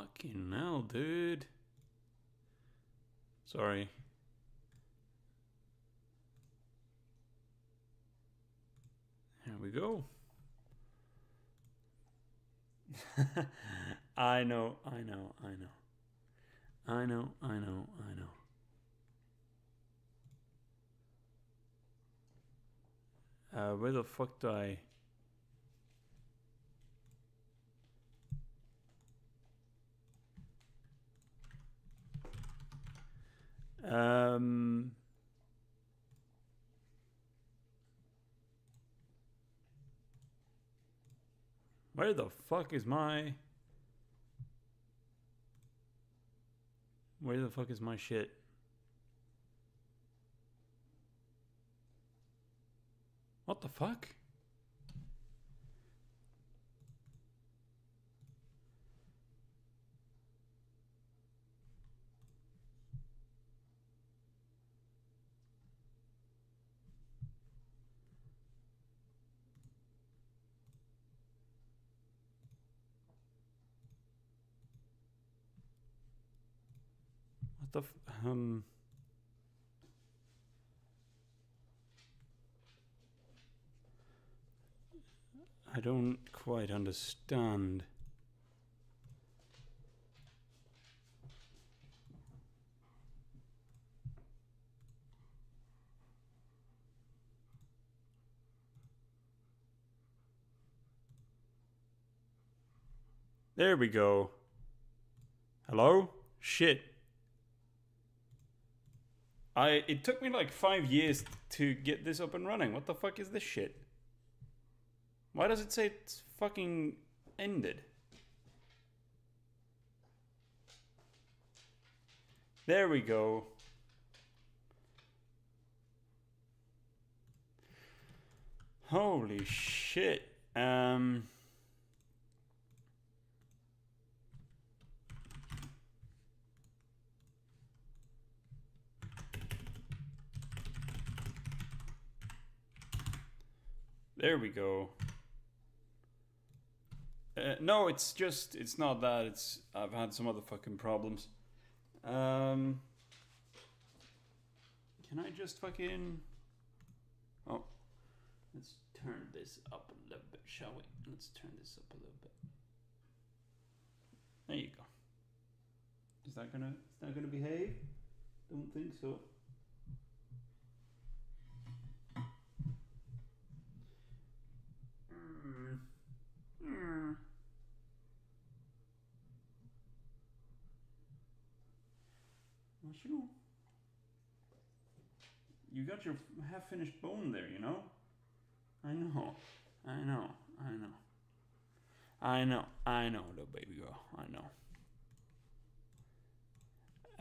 Fucking hell, dude. Sorry. There we go. I know. Where the fuck do I... Where the fuck is my... Where the fuck is my shit? What the fuck? What the I don't quite understand. There we go. Hello? Shit. It took me like 5 years to get this up and running. What the fuck is this shit? Why does it say it's fucking ended? There we go. Holy shit. There we go. No, it's not that. I've had some other fucking problems. Can I just fucking... Oh, let's turn this up a little bit, shall we? Let's turn this up a little bit. There you go. Is that gonna behave? Don't think so. You got your half-finished bone there, you know? I know, little baby girl, I know.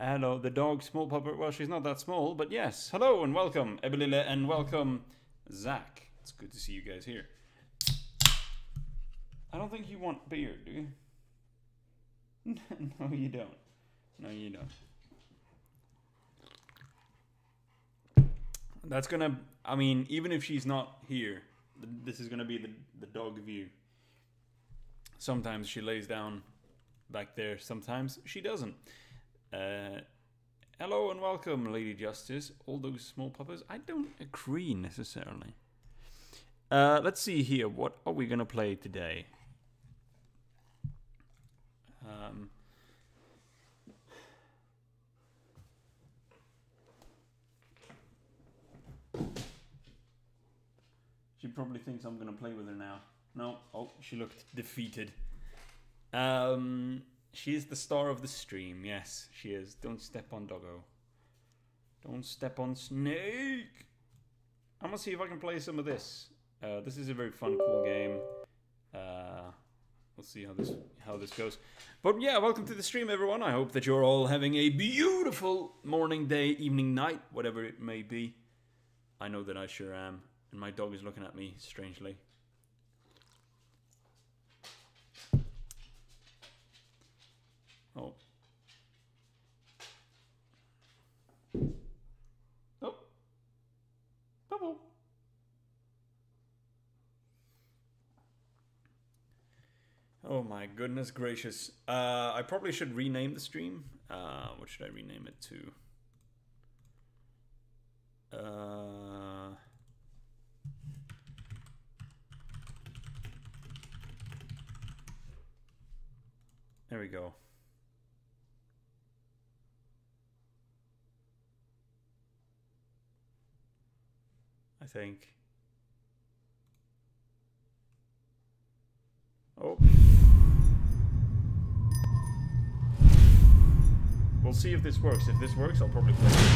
Hello, the dog, small pupper. Well, she's not that small, but yes. Hello and welcome, Ebelile, and welcome, Zach. It's good to see you guys here. I don't think you want beer, do you? No, you don't. No, you don't. That's gonna... I mean, even if she's not here, this is gonna be the dog view. Sometimes she lays down back there. Sometimes she doesn't. Hello and welcome, Lady Justice. All those small puppers. I don't agree necessarily. Let's see here. What are we gonna play today? She probably thinks I'm gonna play with her now. No. Oh, she looked defeated. She is the star of the stream. Yes, she is. Don't step on Doggo. Don't step on Snake. I'm gonna see if I can play some of this. This is a very fun, cool game. We'll see how this goes. But yeah, welcome to the stream, everyone. I hope that you're all having a beautiful morning, day, evening, night, whatever it may be. I know that I sure am. And my dog is looking at me strangely. Oh. Oh. Oh my goodness gracious. I probably should rename the stream. What should I rename it to? There we go. I think. Oh. We'll see if this works. If this works, I'll probably play it.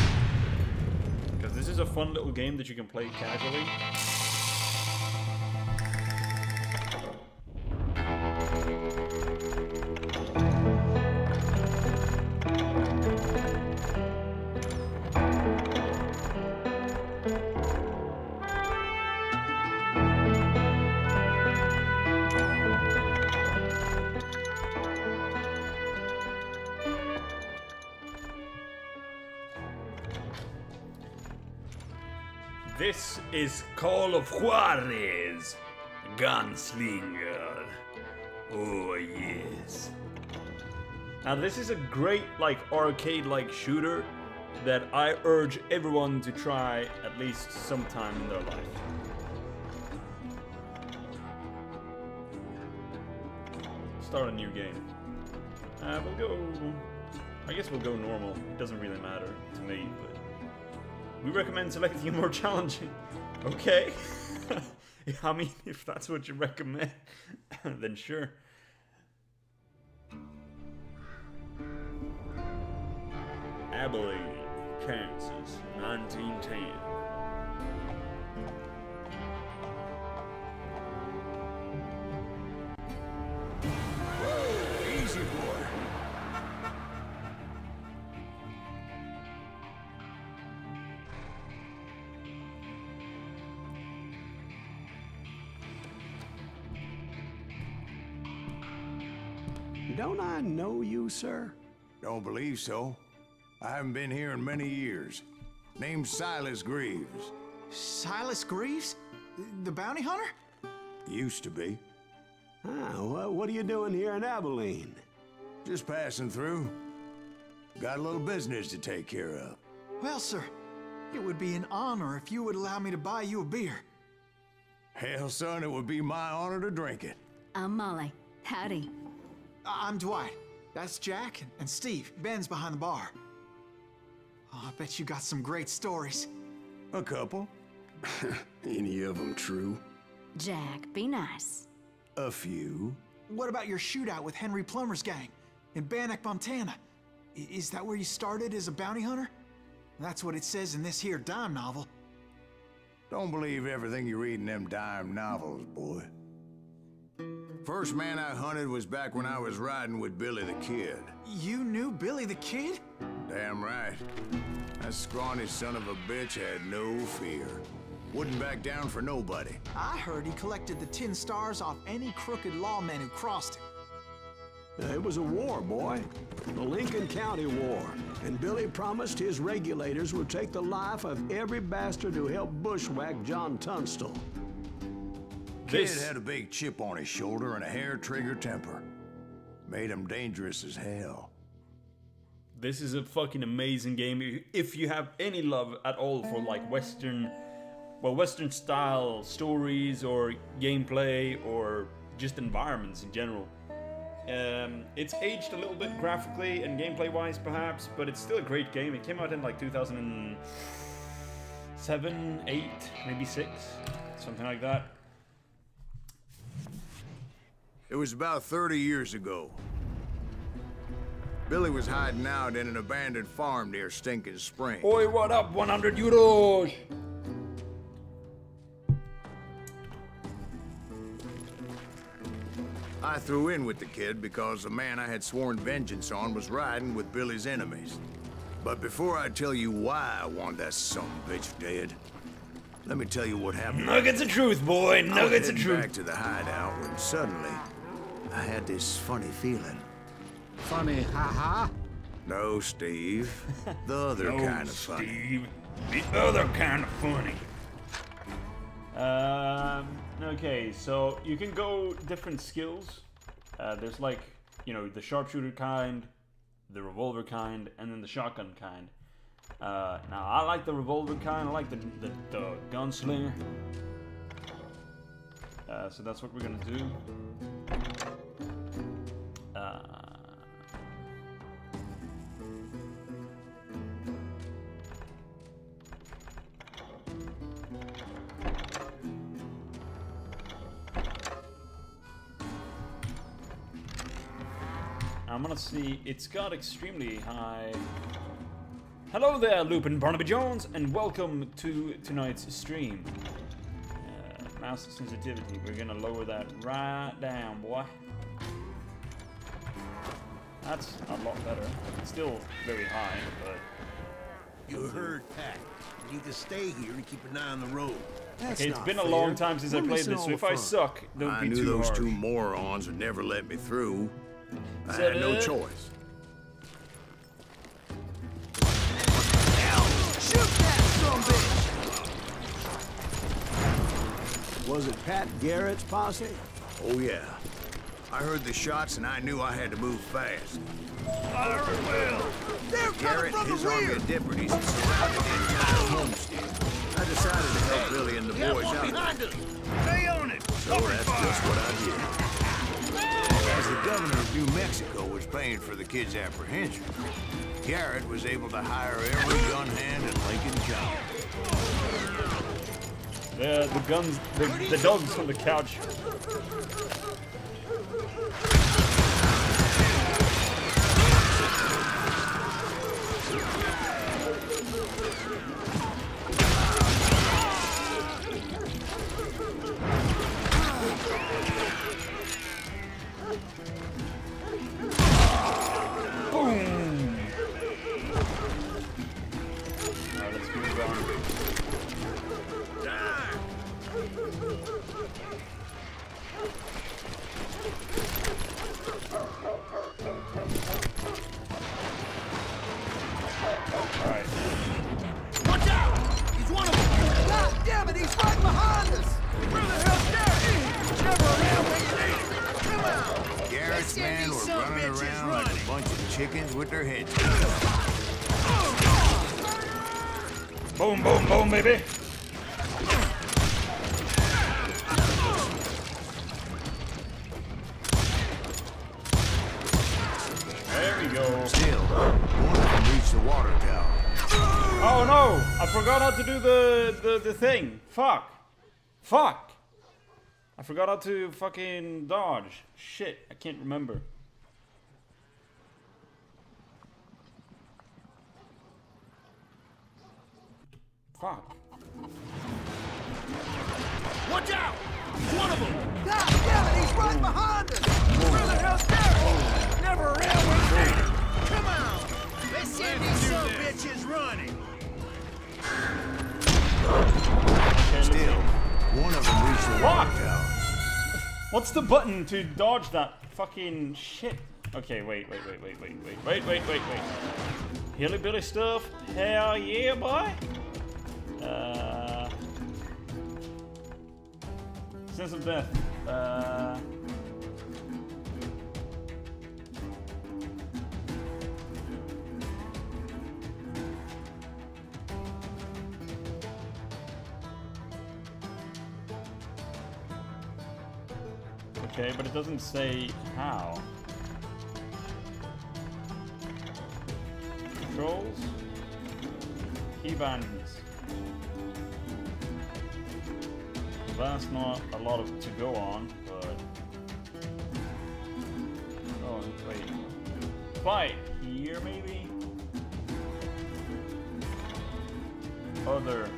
Because this is a fun little game that you can play casually. This is Call of Juarez, Gunslinger. Oh yes. Now this is a great arcade-like shooter that I urge everyone to try at least sometime in their life. Start a new game. We'll go. I guess we'll go normal. It doesn't really matter to me, but. We recommend selecting a more challenging. Okay. I mean, if that's what you recommend, then sure. Abilene, Kansas, 1910. Whoa, easy boy. Don't I know you, sir? Don't believe so. I haven't been here in many years. Name's Silas Greaves. Silas Greaves? The bounty hunter? Used to be. Ah, well, what are you doing here in Abilene? Just passing through. Got a little business to take care of. Well, sir, it would be an honor if you would allow me to buy you a beer. Hell, son, it would be my honor to drink it. I'm Molly. Howdy. I'm Dwight. That's Jack and Steve. Ben's behind the bar. Oh, I bet you got some great stories. A couple. Any of them true? Jack, be nice. A few. What about your shootout with Henry Plummer's gang in Bannock, Montana? Is that where you started as a bounty hunter? That's what it says in this here dime novel. Don't believe everything you read in them dime novels, boy. First man I hunted was back when I was riding with Billy the Kid. You knew Billy the Kid? Damn right. That scrawny son of a bitch had no fear. Wouldn't back down for nobody. I heard he collected the 10 stars off any crooked lawman who crossed him. It was a war, boy. The Lincoln County War. And Billy promised his regulators would take the life of every bastard who helped bushwhack John Tunstall. Kid had a big chip on his shoulder and a hair-trigger temper. Made him dangerous as hell. This is a fucking amazing game. If you have any love at all for like Western style stories or gameplay or just environments in general. It's aged a little bit graphically and gameplay-wise perhaps, but it's still a great game. It came out in like 2007, 8, maybe 6, something like that. It was about 30 years ago. Billy was hiding out in an abandoned farm near Stinking Spring. Oi, what up? 100 euros! I threw in with the kid because the man I had sworn vengeance on was riding with Billy's enemies. But before I tell you why I want that son of a bitch dead, let me tell you what happened. Nuggets of truth, boy. Nuggets of truth. Back to the hideout when suddenly I had this funny feeling. Funny, haha? No, Steve. The other kind of funny. Steve. The other kind of funny. Okay, so you can go different skills. There's like, you know, the sharpshooter kind, the revolver kind, and then the shotgun kind. Now I like the revolver kind. I like the gunslinger. So that's what we're gonna do. I'm gonna see, it's got extremely high. Hello there, Lupin Barnaby Jones, and welcome to tonight's stream. Mouse sensitivity, we're gonna lower that right down, boy. That's a lot better. It's still very high, but... You heard Pat. You need to stay here and keep an eye on the road. That's Okay, it's not been a fair. long time since I We're played missing this, all so the if I fun. suck, don't I be knew too those harsh. two morons would never let me through. I Said had no it. choice. Shoot that sumbitch! Was it Pat Garrett's posse? Oh yeah. I heard the shots and I knew I had to move fast. Fire at will! They're Garrett coming and his from the army rear! of deputies had surrounded the entire homestead. I decided to help Billy and the Get boys one out. behind us! Stay on it! So that's just what I did. As the governor of New Mexico was paying for the kids' apprehension, Garrett was able to hire every gun hand in Lincoln County. The guns, the dogs on the couch. Boom! Alright, let's move on. Alright. Watch out! He's one of them! God damn it, he's right behind us! Where the hell's Garrett? Never around when you need him! Come on! Garrett's Let's get men these were sumbitches running around like a running. bunch of chickens with their heads. Boom, boom, boom, baby! There we go. Still, one of them reached the water tower. Oh no! I forgot how to do the thing. Fuck. Fuck. I forgot how to fucking dodge. Shit, I can't remember. Fuck. Watch out! He's one of them! God damn it, he's right behind us! Where the hell's Garrett? Never around when you need him! Come on! Let's send these sumbitches running! Still, one of them reached the water Fuck! tower. What's the button to dodge that fucking shit? Okay, wait. Hillbilly stuff? Hell yeah, boy! Sense of death. Okay, but it doesn't say how. Controls. Keybinds. That's not a lot of to go on, but... Oh, wait. Fight! Here, maybe? Other.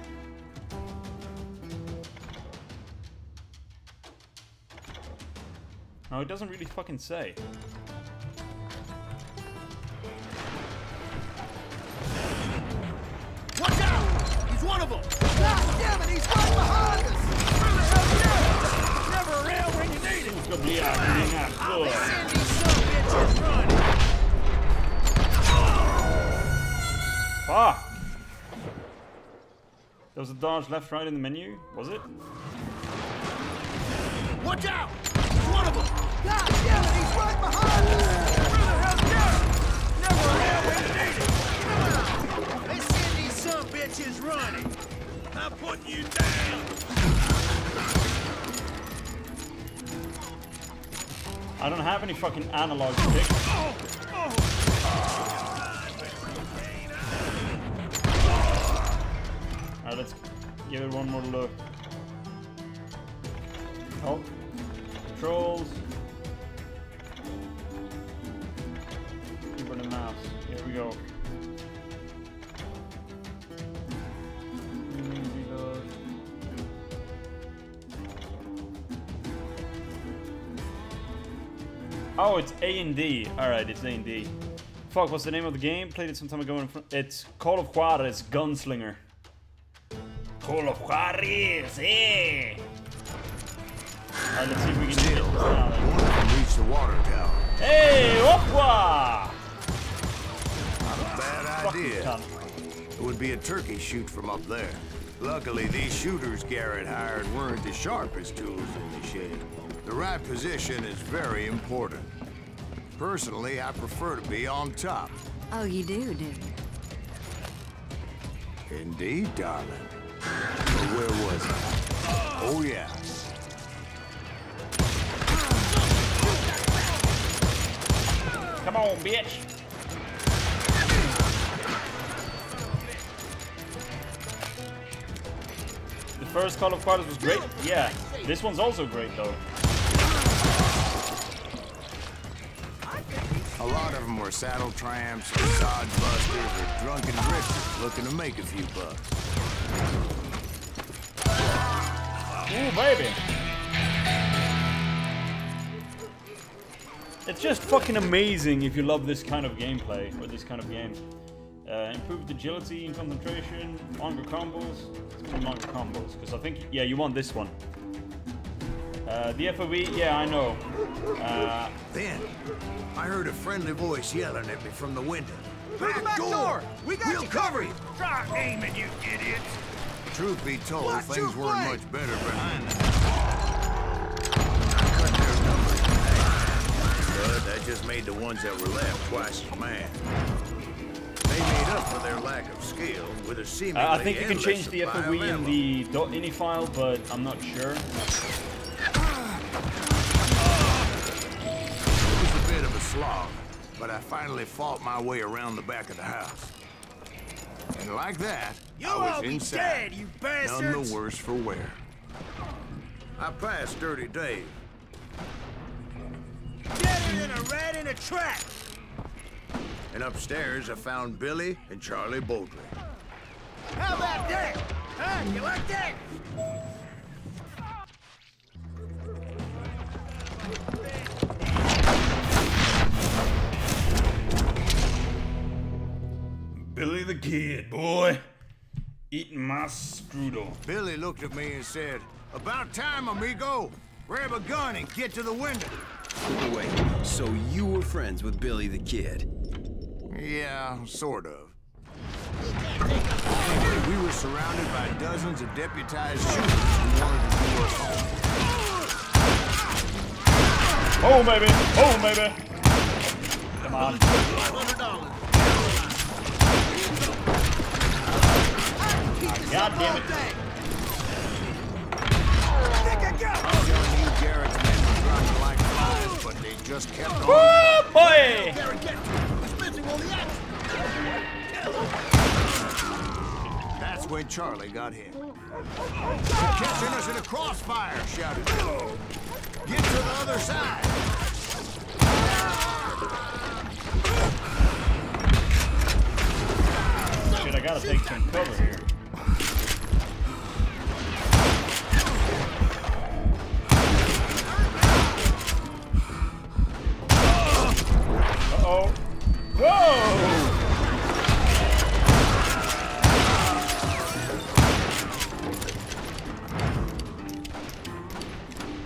No, it doesn't really fucking say. Watch out! He's one of them! God damn it, he's right behind us! Where the hell's Garrett? Never around when you need him! Let's Send these sumbitches running! Fuck! There was a dodge left, right in the menu, was it? Watch out! He's one of them! God damn it, he's right behind us! Where the hell's Garrett? Never around when you need it! Come on! Let's send these some bitches running! I'm putting you down! I don't have any fucking analog sticks. Alright, let's give it one more look. Oh. Controls. Keyboard and mouse. Here we go. Oh, it's A and D. Alright, it's A and D. Fuck, what's the name of the game? Played it some time ago. It's Call of Juarez Gunslinger. Call of Juarez, eh? Alright, let's see if we can Still, get reach the water tower. Hey, opwa! Not a bad idea. Cunt. It would be a turkey shoot from up there. Luckily, these shooters Garrett hired weren't the sharpest tools in the shed. The right position is very important. Personally, I prefer to be on top. Oh, you do, do you? Indeed, darling. But where was I? Oh, yeah. Come on, bitch. The first Call of Juarez was great. Yeah, this one's also great though. A lot of them were saddle tramps, sod busters, or drunken drifters looking to make a few bucks. Ooh, baby. It's just fucking amazing if you love this kind of gameplay, or this kind of game. Improved agility and concentration, longer combos. Let's go longer combos, because I think, yeah, you want this one. The FOV, yeah, I know. Then, I heard a friendly voice yelling at me from the window. Back door! We got We'll you cover you! Try aiming, you idiots! Truth be told, Watch things your weren't flank. much better behind them. I cut their numbers today, but that just made the ones that were left twice as mad. They made up for their lack of skill with a seemingly I think you can endless change the supply of FOV in ammo. the .ini file, but I'm not sure. It was a bit of a slog, but I finally fought my way around the back of the house. And like that, You I all was be inside, dead, you none bastards! the worse for wear. I passed Dirty Dave. Deader than a rat in a trap! And upstairs, I found Billy and Charlie Boltley. How about that? Huh? You like that? Billy the Kid, boy. Eating my strudel. Billy looked at me and said, "About time, amigo. Grab a gun and get to the window." Wait, so you were friends with Billy the Kid? Yeah, sort of. Anyway, we were surrounded by dozens of deputized shooters who wanted to do us harm. Oh, baby. Oh, baby. Come on. God damn it. I'm telling you, Garrett's men were running like flies, but they just kept on. Woo, boy. That's when Charlie got hit. They're catching us in a crossfire, shouted Billy. Get to the other side. Shit, I gotta take some cover here. Uh-oh. Whoa!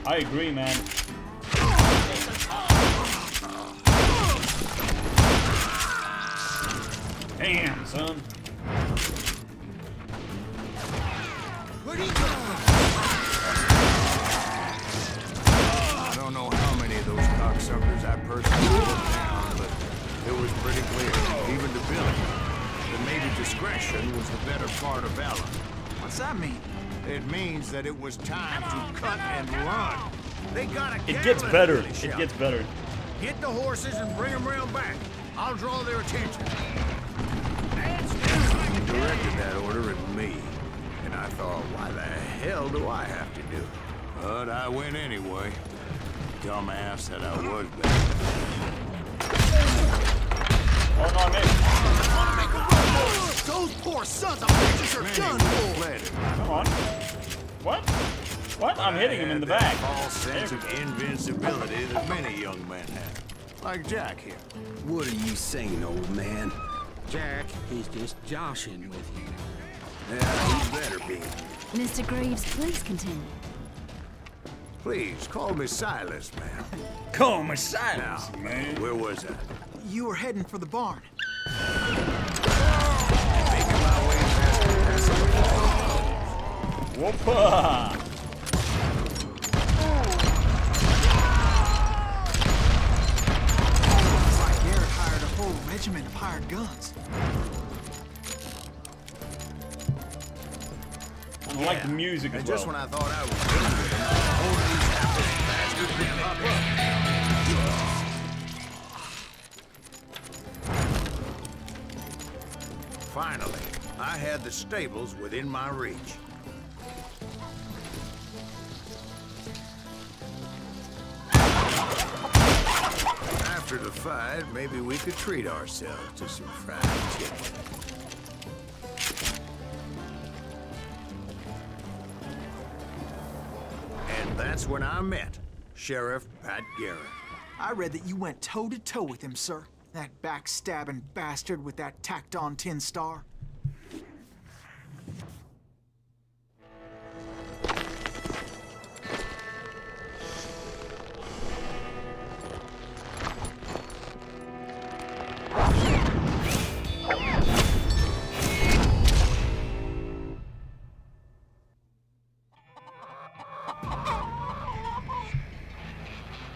I agree, man. Damn, son. Where'd he come from? I don't know how many of those I personally looked down, but it was pretty clear, even to Billy, that maybe discretion was the better part of valor. What's that mean? It means that it was time to cut and run. They got a It gets gallon, better. Billy It shouted. gets better. Get the horses and bring them round back. I'll draw their attention. He directed that order at me, and I thought, why the hell do I have to do it? But I went anyway. Dumbass that I was back Oh no, I missed. Those poor sons of bitches are done for! then. Come on. What? What? I'm hitting him in the back. False sense of invincibility that many young men have. Like Jack here. What are you saying, old man? Jack, he's just joshing with you. Yeah, he better be. Mr. Greaves, please continue. Please, call me Silas, man. Call me Now, silence, man. where was I? You were heading for the barn. Making my way past the castle. Whoopa! Looks like Garrett hired a whole regiment of hired guns. I like the music as And well. just when I thought I was done with him, all these hapless bastards would pop up. Finally, I had the stables within my reach. After the fight, maybe we could treat ourselves to some fried chicken. And that's when I met Sheriff Pat Garrett. I read that you went toe-to-toe with him, sir. That backstabbing bastard with that tacked-on tin star.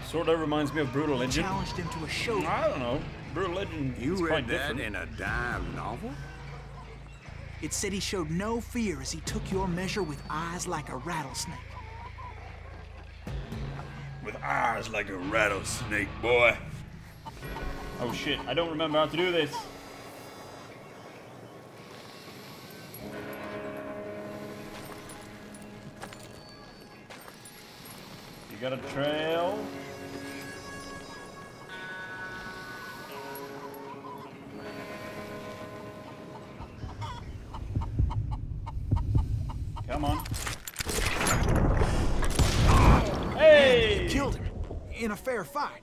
Sort of reminds me of Brutal Legend. Challenged him to a show. I don't know. Brutal Legend is You quite read that different. in a dime novel? It said he showed no fear as he took your measure with eyes like a rattlesnake. With eyes like a rattlesnake, boy. Oh shit, I don't remember how to do this. You got a trail. Come on. Hey! Killed him in a fair fight.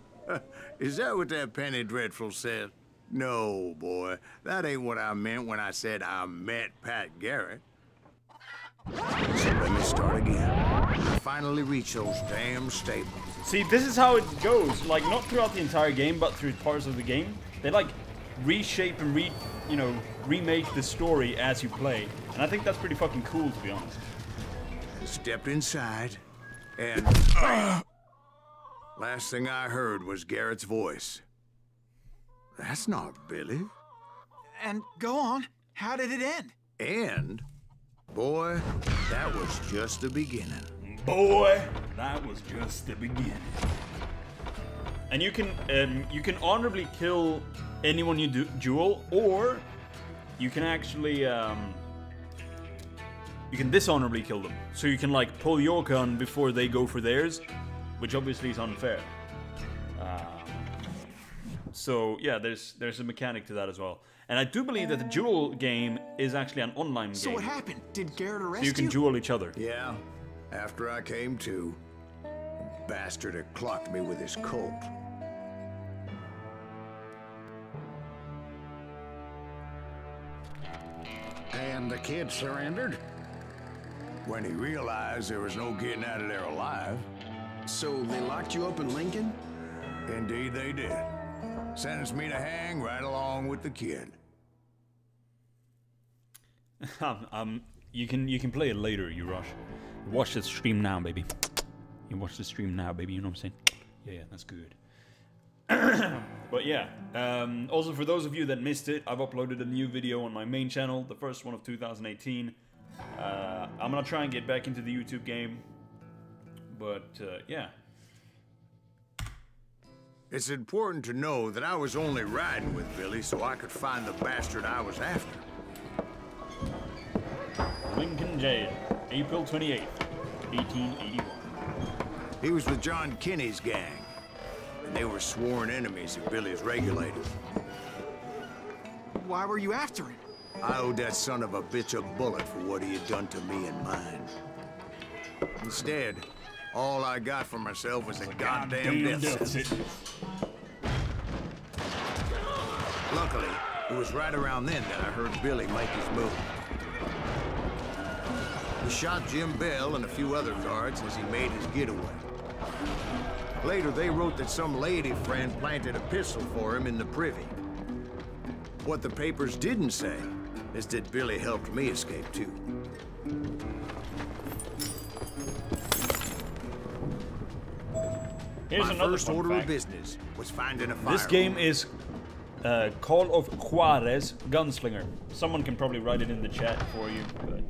Is that what that Penny Dreadful said? No, boy. That ain't what I meant when I said I met Pat Garrett. So let me start again. I finally reached those damn stables. See, this is how it goes. Like, not throughout the entire game, but through parts of the game. They like reshape and remake the story as you play. And I think that's pretty fucking cool, to be honest. Stepped inside, and last thing I heard was Garrett's voice. That's not Billy. And go on. How did it end? And, boy, that was just the beginning. Boy, that was just the beginning. And you can honorably kill anyone you duel, or you can actually you can dishonorably kill them. So you can like pull your gun before they go for theirs, which obviously is unfair. So yeah, there's a mechanic to that as well. And I do believe that the duel game is actually an online So game. what happened? Did Garrett arrest So you can duel each other. Yeah, after I came to, the bastard had clocked me with his Colt. And the kid surrendered? When he realized there was no getting out of there alive, So they locked you up in Lincoln? indeed they did. Sentenced me to hang right along with the kid. You can play it later, you rush. Watch the stream now, baby. You watch the stream now, baby. You know what I'm saying? Yeah, that's good. But yeah, also for those of you that missed it, I've uploaded a new video on my main channel, the first one of 2018. I'm gonna try and get back into the YouTube game, but yeah. It's important to know that I was only riding with Billy so I could find the bastard I was after. Lincoln Jail, April 28th, 1881. He was with John Kinney's gang, and they were sworn enemies of Billy's regulators. Why were you after him? I owed that son of a bitch a bullet for what he had done to me and mine. Instead, all I got for myself was a goddamn death sentence. Luckily, it was right around then that I heard Billy make his move. He shot Jim Bell and a few other guards as he made his getaway. Later, they wrote that some lady friend planted a pistol for him in the privy. What the papers didn't say is that Billy helped me escape too. Here's My another first fun order fact. of business was finding a firearm. This game is Call of Juarez Gunslinger. Someone can probably write it in the chat for you. But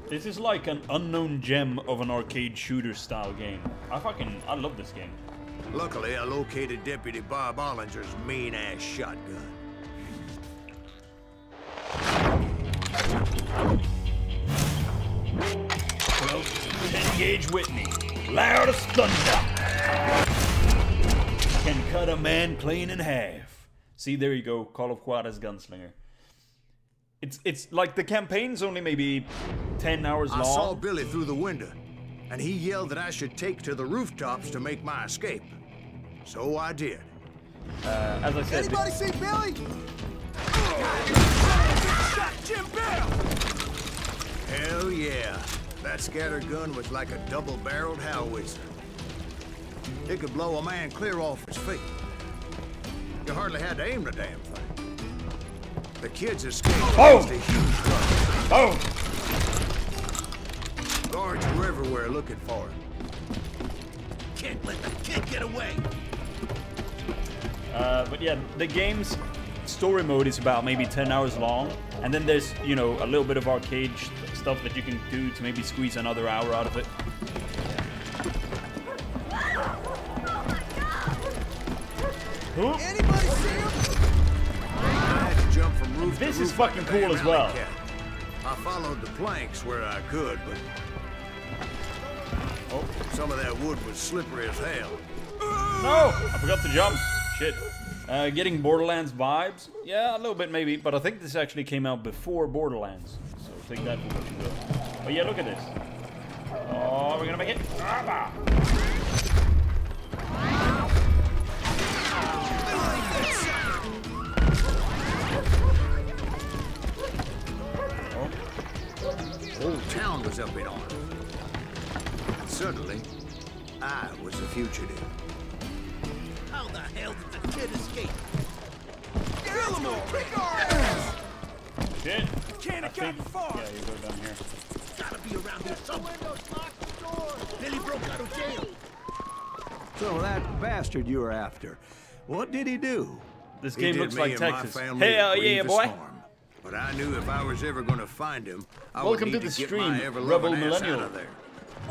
this is like an unknown gem of an arcade shooter style game. I love this game. Luckily, I located Deputy Bob Ollinger's mean-ass shotgun. Well, 10-gauge Whitney, loud as thunder, can cut a man clean in half. See, there you go, Call of Juarez Gunslinger. It's like the campaign's only maybe 10 hours long. I saw Billy through the window, and he yelled that I should take to the rooftops to make my escape. So I did. As I said, Anybody see Billy? Shot Jim Bell! Hell yeah. That scatter gun was like a double-barreled howitzer. It could blow a man clear off his feet. You hardly had to aim the damn thing. The kids escaped against a huge truck. oh! Guards were everywhere looking for him. Can't let the kid get away! But yeah, the game's story mode is about maybe 10 hours long, and then there's, you know, a little bit of arcade stuff that you can do to maybe squeeze another hour out of it. Anybody see him? I had to jump from roof This to is roof like fucking a cool damn as well. alley cat. I followed the planks where I could, but some of that wood was slippery as hell. No! I forgot to jump. Shit. Getting Borderlands vibes? Yeah, a little bit maybe, but I think this actually came out before Borderlands. So take that for what you will. But yeah, look at this. Oh, we're gonna make it. Ah! The whole town was up in arms. And suddenly, I was a fugitive. How the hell did the kid escape? Kill him all! Kick our ass! Shit. Can't have gotten far! Yeah, you go down here. Gotta be around here somewhere. Billy broke out of jail. So that bastard you were after, what did he do? This He game did looks me like and my Texas. family a Hell yeah, grievous boy. harm. But I knew if I was ever going to find him, I Welcome would to need the to get stream, my ever-loving Rebel ass Millennial. out of there.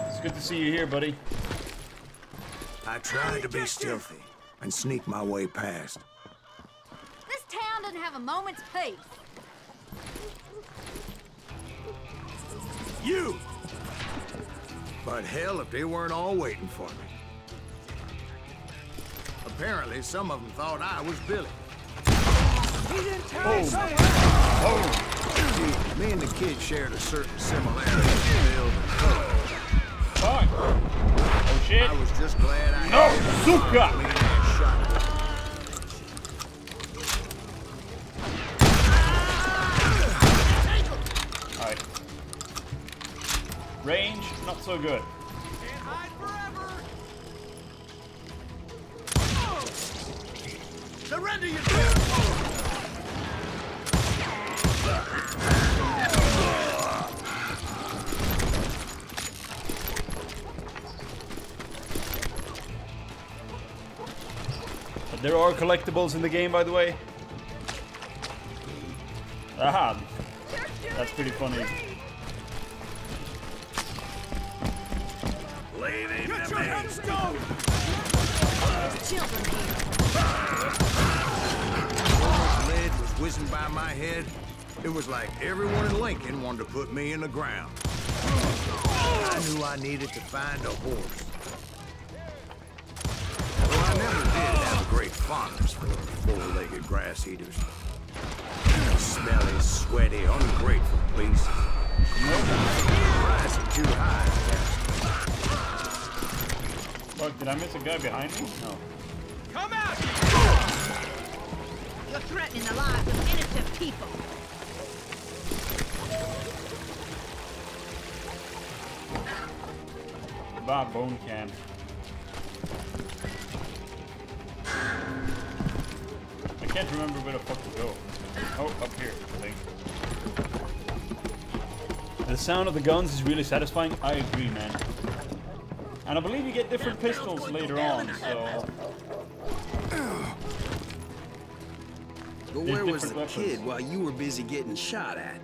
It's good to see you here, buddy. I tried to be stealthy and sneak my way past. This town doesn't have a moment's peace. You! But hell, if they weren't all waiting for me. Apparently, some of them thought I was Billy. He didn't tell us. See, me and the kid shared a certain similarity in build and color. Fuck. Oh shit. I was just glad I No, had Zuka! a clean-ass shot. Alright. Range, not so good. Can't hide forever. Surrender yourself. There are collectibles in the game, by the way. Aha! That's pretty funny. Leave him to me. Lead was whizzing by my head. It was like everyone in Lincoln wanted to put me in the ground. I knew I needed to find a horse. Well, I never did have a great fondness for four-legged grass eaters. Smelly, sweaty, ungrateful beasts. Rising too high. Fuck, did I miss a guy behind me? No. Come out! You're threatening the lives of innocent people. Bob Bone Can. I can't remember where the fuck to go. Oh, up here, I think. The sound of the guns is really satisfying. I agree, man. And I believe you get different pistols later on, so... But where was the kid while you were busy getting shot at?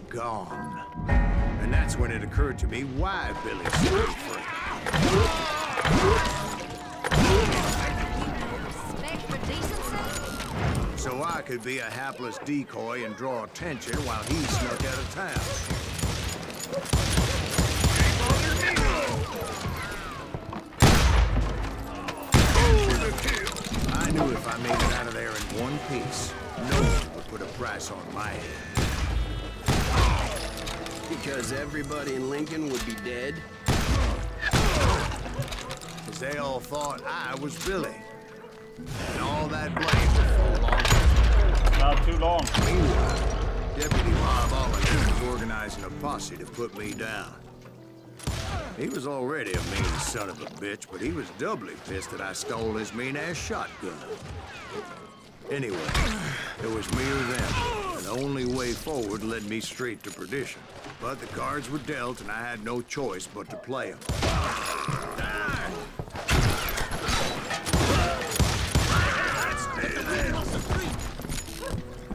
Gone. And that's when it occurred to me why Billy stayed free. Respect for decency? So I could be a hapless decoy and draw attention while he snuck out of town. I knew if I made it out of there in one piece, no one would put a price on my head. Because everybody in Lincoln would be dead? Because they all thought I was Billy. And all that blame would fall on me. Not too long. Meanwhile, Deputy Bob Oliver was organizing a posse to put me down. He was already a mean son of a bitch, but he was doubly pissed that I stole his mean-ass shotgun. Anyway, it was me or them, and the only way forward led me straight to perdition. But the cards were dealt, and I had no choice but to play them.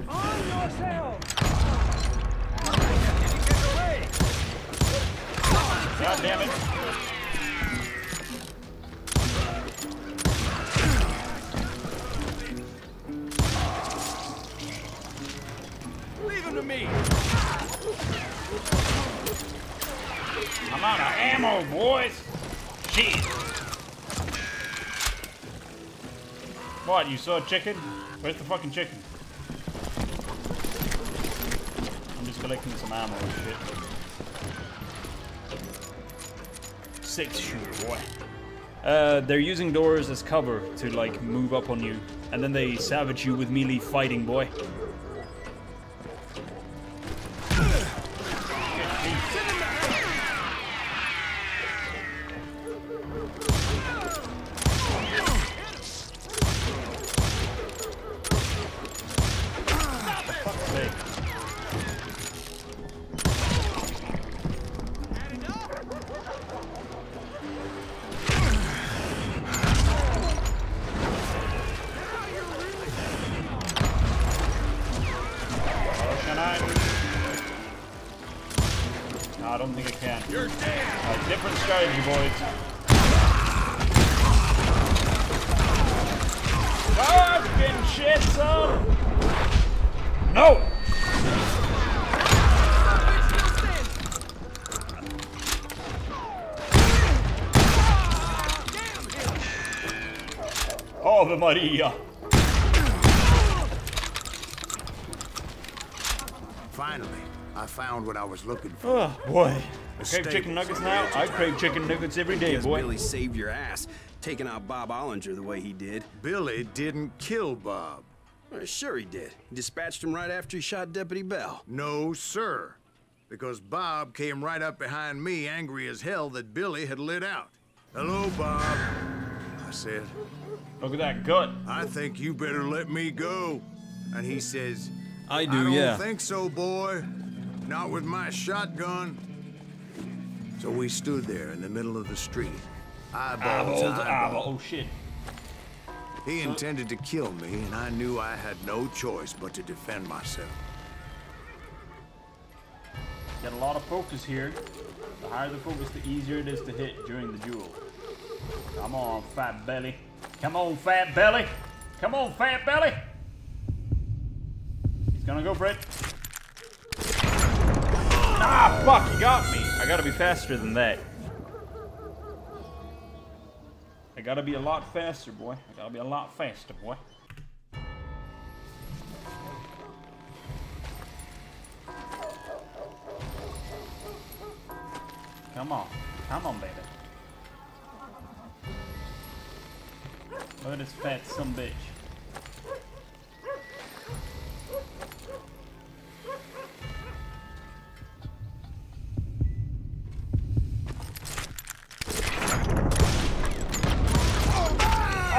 On yourself! God damn it. Leave him to me! I'm out of ammo, boys. Shit. What, you saw a chicken? Where's the fucking chicken? I'm just collecting some ammo and shit. 6-shooter, boy. They're using doors as cover to, like, move up on you. And then they savage you with melee fighting, boy. I don't think I can. You're dead. Different strategy, boys. Fucking shit, son! No! Ave Maria! Finally, I found what I was looking for. Oh, boy. I crave chicken nuggets now? I crave chicken nuggets every day, Because boy. Billy saved your ass, taking out Bob Ollinger the way he did. Billy didn't kill Bob. Well, sure he did. He dispatched him right after he shot Deputy Bell. No, sir. Because Bob came right up behind me, angry as hell that Billy had lit out. Hello, Bob, I said. Look at that gut. I think you better let me go. And he says, I I don't think so, boy. Not with my shotgun. So we stood there in the middle of the street. Eyeball to eyeball. Oh, shit. He intended to kill me, and I knew I had no choice but to defend myself. Got a lot of focus here. The higher the focus, the easier it is to hit during the duel. Come on, fat belly. Come on, fat belly. Come on, fat belly. He's gonna go for it. Ah, fuck, you got me. I gotta be faster than that. I gotta be a lot faster, boy. I gotta be a lot faster, boy. Come on. Come on, baby. Look at this fat sumbitch.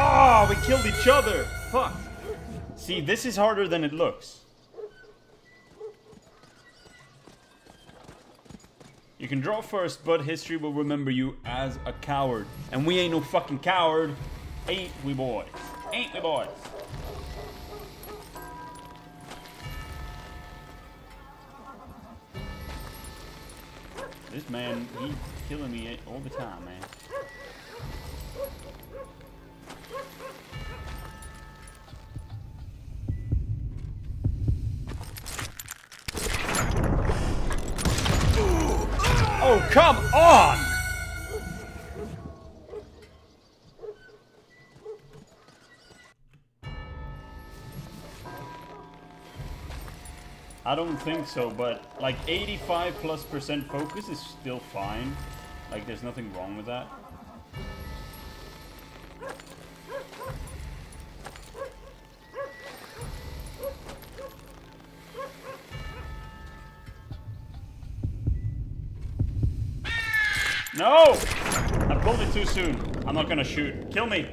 Oh, we killed each other. Fuck. See, this is harder than it looks. You can draw first, but history will remember you as a coward. And we ain't no fucking coward. Ain't we, boys? Ain't we, boys? This man, he's killing me all the time, man. Oh, come on! I don't think so, but like 85+% focus is still fine. Like there's nothing wrong with that. No! I pulled it too soon. I'm not gonna shoot. Kill me.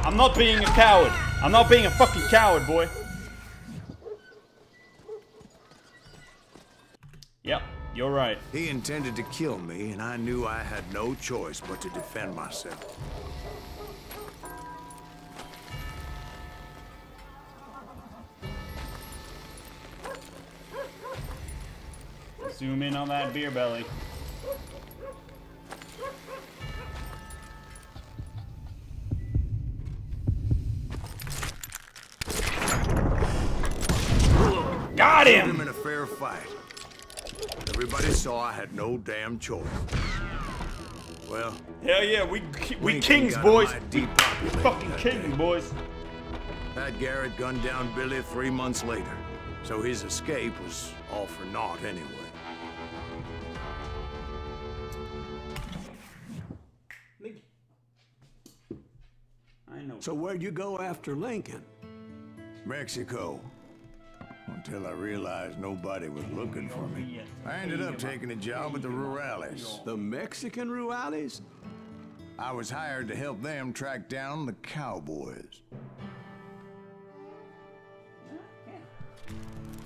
I'm not being a coward. I'm not being a fucking coward, boy. Yep, you're right. He intended to kill me, and I knew I had no choice but to defend myself. Zoom in on that beer belly. Got him! In a fair fight. Everybody saw I had no damn choice. Well, hell yeah, we kings, boys. We fucking kings, boys. Pat Garrett gunned down Billy 3 months later, so his escape was all for naught anyway. I know. So where'd you go after Lincoln? Mexico. Until I realized nobody was looking for me. I ended up taking a job at the Rurales. The Mexican Rurales? I was hired to help them track down the cowboys.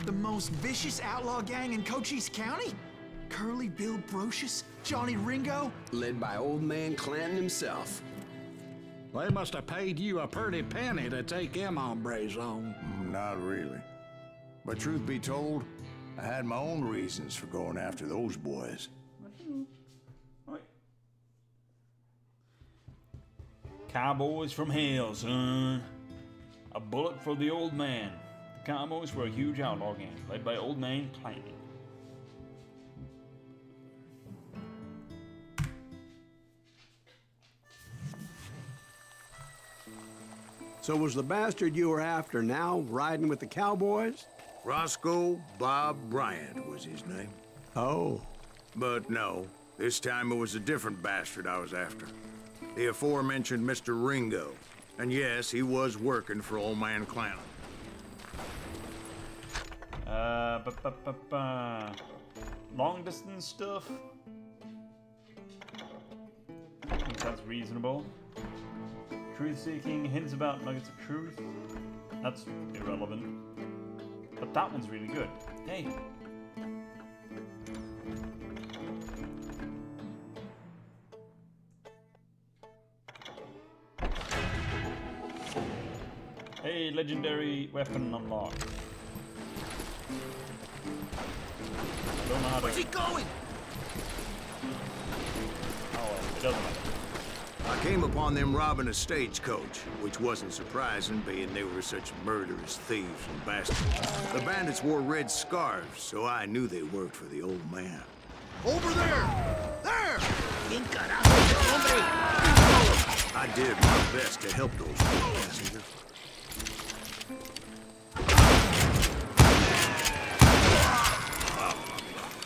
The most vicious outlaw gang in Cochise County? Curly Bill Brocious? Johnny Ringo? Led by old man Clanton himself. They must have paid you a pretty penny to take them hombres on. Not really. But truth be told, I had my own reasons for going after those boys. Cowboys from hell, son. A bullet for the old man. The Cowboys were a huge outlaw gang, led by old man Clanton. So was the bastard you were after now riding with the cowboys? Roscoe Bob Bryant was his name. Oh. But no, this time it was a different bastard I was after. The aforementioned Mr. Ringo. And yes, he was working for old man Clanton. Long distance stuff? I think that's reasonable. Truth seeking, hints about nuggets of truth. That's irrelevant. But that one's really good. Hey. Hey, legendary weapon unlocked. Don't know how to... Where's he going? Oh, it doesn't matter. I came upon them robbing a stagecoach, which wasn't surprising, being they were such murderous thieves and bastards. The bandits wore red scarves, so I knew they worked for the old man. Over there! There! I did my best to help those poor passengers.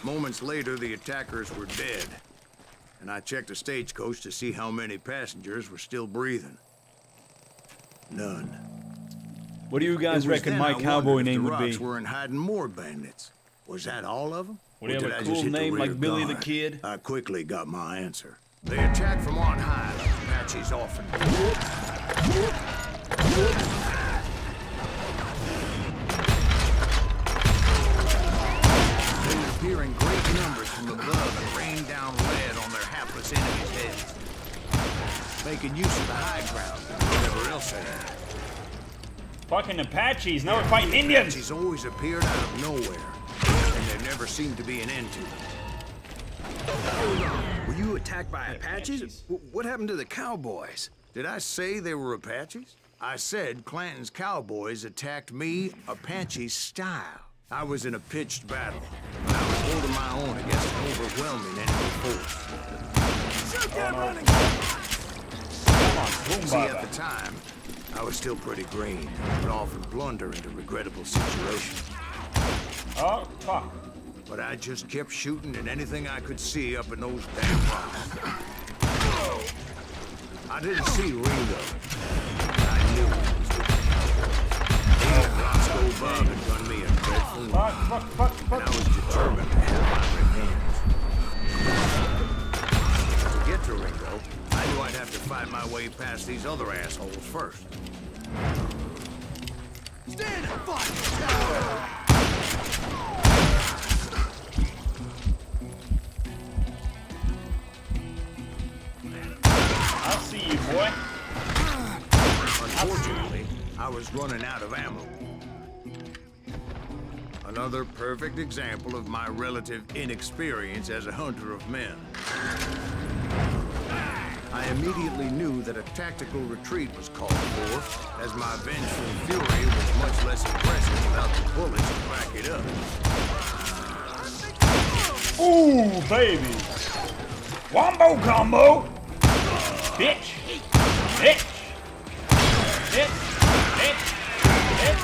Moments later, the attackers were dead. And I checked the stagecoach to see how many passengers were still breathing. None. What do you guys reckon my cowboy name would be? The rocks weren't hiding more bandits. Was that all of them? Would he have a cool name like Billy the Kid? I quickly got my answer. They attacked from on high, like Apaches often do. They would appear in great numbers from above and rain down lead on their hapless enemies' heads, making use of the high ground and whatever else they had. Fucking Apaches, now we're fighting Indians! Apaches always appeared out of nowhere, and there never seemed to be an end to them. Were you attacked by Apaches? What happened to the cowboys? Did I say they were Apaches? I said Clanton's cowboys attacked me Apache style. I was in a pitched battle, but I was holding my own against an overwhelming enemy force. See, at the time, I was still pretty green, but often blunder into regrettable situations. Oh, fuck. But I just kept shooting at anything I could see up in those damn rocks. I didn't see Ringo. I knew he was with me. The rocks go above and done me a dreadful wound. And I was determined to have my revenge. To get to Ringo, I knew I'd have to fight my way past these other assholes first. Stand and fight! I'll see you, boy. Unfortunately, I was running out of ammo. Another perfect example of my relative inexperience as a hunter of men. I immediately knew that a tactical retreat was called for, as my vengeful fury was much less impressive without the bullets to back it up. Ooh, baby. Wombo combo. Bitch. Bitch. Bitch. Bitch. Bitch.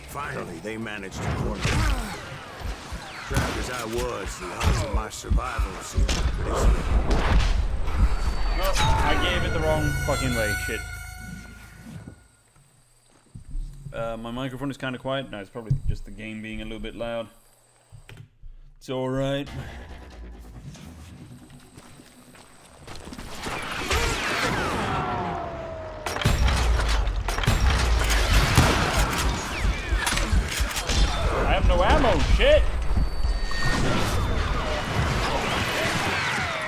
Finally, they managed to corner me. Trapped as I was, the odds of my survival seemed pretty slim. No, I gave it the wrong fucking way. Shit. My microphone is kind of quiet. No, it's probably just the game being a little bit loud. It's alright. I have no ammo, shit!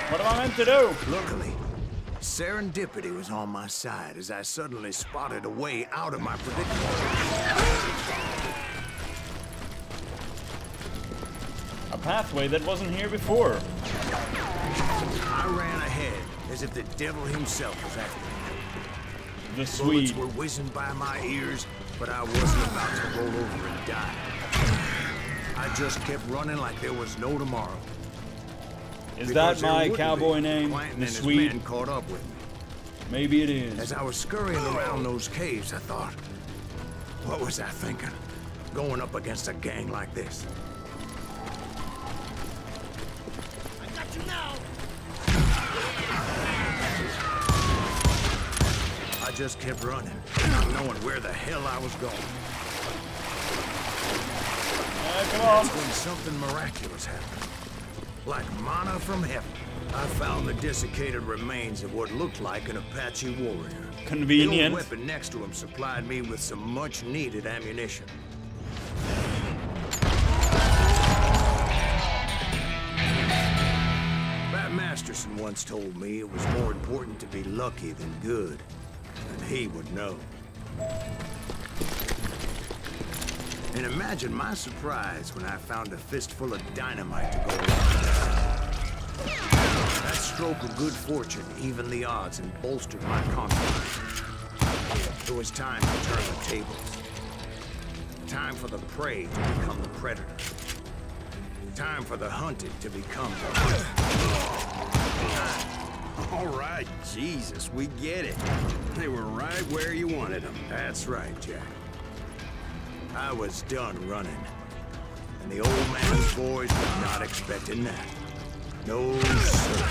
What am I meant to do? Luckily, serendipity was on my side as I suddenly spotted a way out of my predicament. A pathway that wasn't here before. I ran ahead as if the devil himself was after me. The Bullets Swede. were whizzing by my ears, but I wasn't about to roll over and die. I just kept running like there was no tomorrow. Is that my cowboy name? Clanton The and his Swede? men caught up with me. Maybe it is. As I was scurrying around those caves, I thought, what was I thinking? Going up against a gang like this. I got you now! I just kept running, not knowing where the hell I was going. Come on. That's when something miraculous happened. Like manna from heaven, I found the desiccated remains of what looked like an Apache warrior. Convenient. The old weapon next to him supplied me with some much-needed ammunition. Bat Masterson once told me it was more important to be lucky than good, and he would know. And imagine my surprise when I found a fistful of dynamite to go along with it. That stroke of good fortune evened the odds and bolstered my confidence. It was time to turn the tables. Time for the prey to become the predator. Time for the hunted to become the hunted. All right, Jesus, we get it. They were right where you wanted them. That's right, Jack. I was done running. And the old man's boys were not expecting that. No, sir.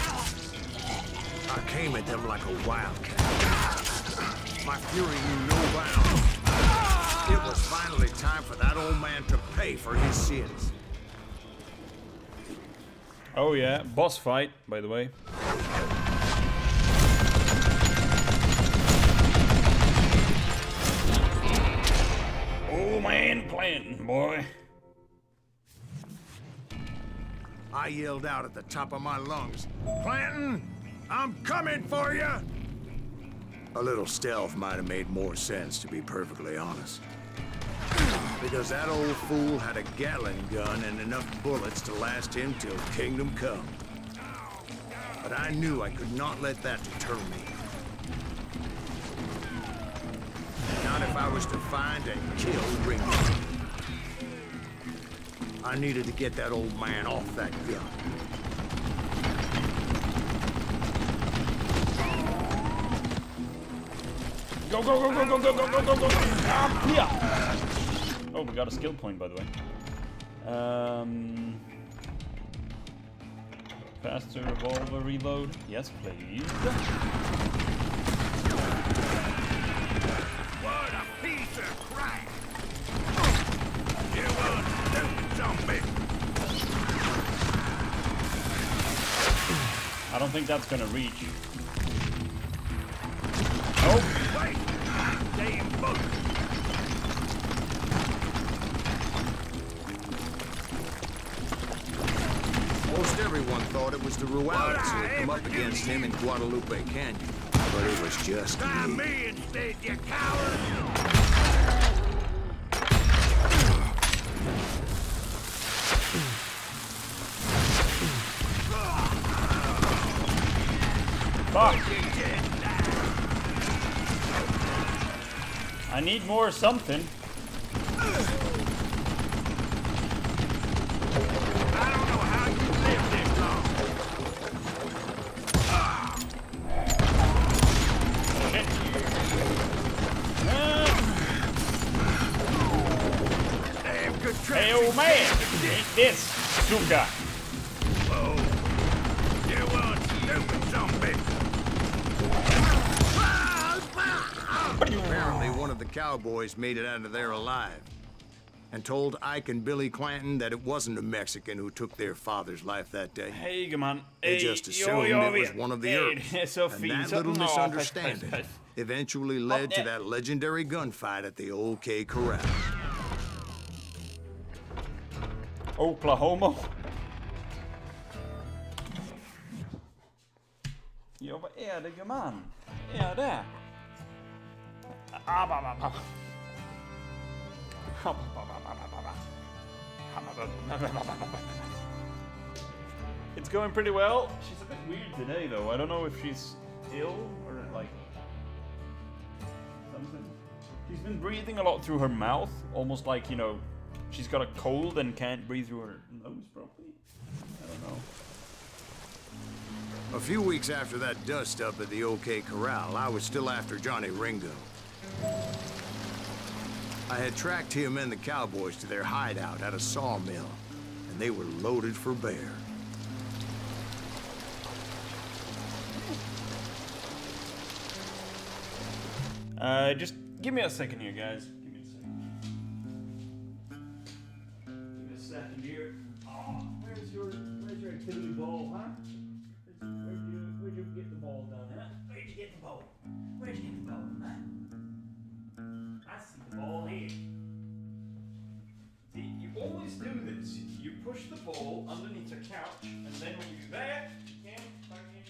I came at them like a wildcat. My fury knew no bounds. It was finally time for that old man to pay for his sins. Oh yeah, boss fight, by the way. Old man planting, boy. I yelled out at the top of my lungs, "Clanton, I'm coming for you!" A little stealth might have made more sense, to be perfectly honest. Because that old fool had a Gatling gun and enough bullets to last him till kingdom come. But I knew I could not let that deter me. Not if I was to find and kill Ringo. I needed to get that old man off that gun. Go, go, go, go, go, go, go, go, go, go. Ah, yeah. Oh, we got a skill point, by the way. Faster revolver reload. Yes, please. What a piece of crap! You stupid zombie! I don't think that's gonna reach. Oh! Wait! Damn book! Most everyone thought it was the Ruales who had come up against him in Guadalupe Canyon. But it was just me instead, you coward! Fuck! I need more something. Hey, old man! Eat this, sugar! Whoa! You want stupid zombie! Apparently, one of the cowboys made it out of there alive, and told Ike and Billy Clanton that it wasn't a Mexican who took their father's life that day. Hey, man. They just assumed it was one of the Earps, and that little misunderstanding eventually led to that legendary gunfight at the OK Corral. Oklahoma. Ja, vad är det, gumman? Är det? It's going pretty well. She's a bit weird today, though. I don't know if she's ill or like something. She's been breathing a lot through her mouth, almost like, you know, she's got a cold and can't breathe through her nose properly. I don't know. A few weeks after that dust-up at the OK Corral, I was still after Johnny Ringo. I had tracked him and the cowboys to their hideout at a sawmill, and they were loaded for bear. Just give me a second here, guys. Give me a second. Give me a second here. Oh, where's your activity ball, huh? Where'd you get the ball down, huh? Where'd you get the ball? Where'd you get the ball, huh? I see the ball here. See, you always do this. You push the ball underneath the couch, and then when you do that, you can't fucking...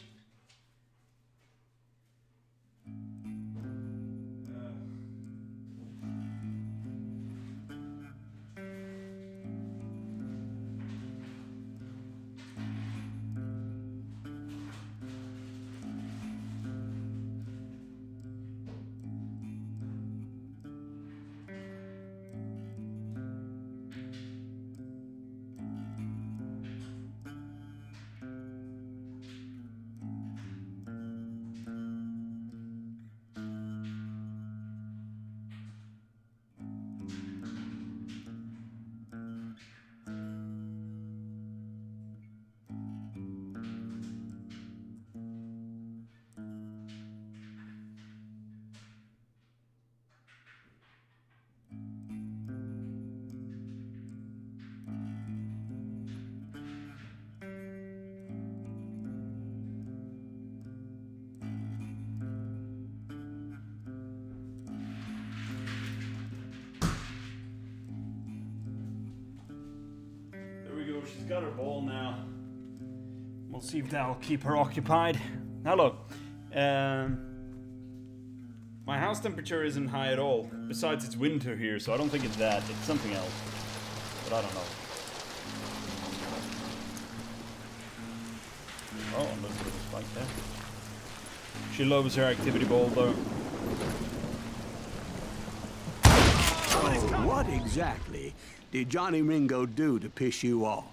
got her ball now. We'll see if that'll keep her occupied. Now look, my house temperature isn't high at all. Besides, it's winter here, so I don't think it's that. It's something else. But I don't know. Oh, let's put a spike there. She loves her activity ball, though. Oh, what exactly did Johnny Ringo do to piss you off?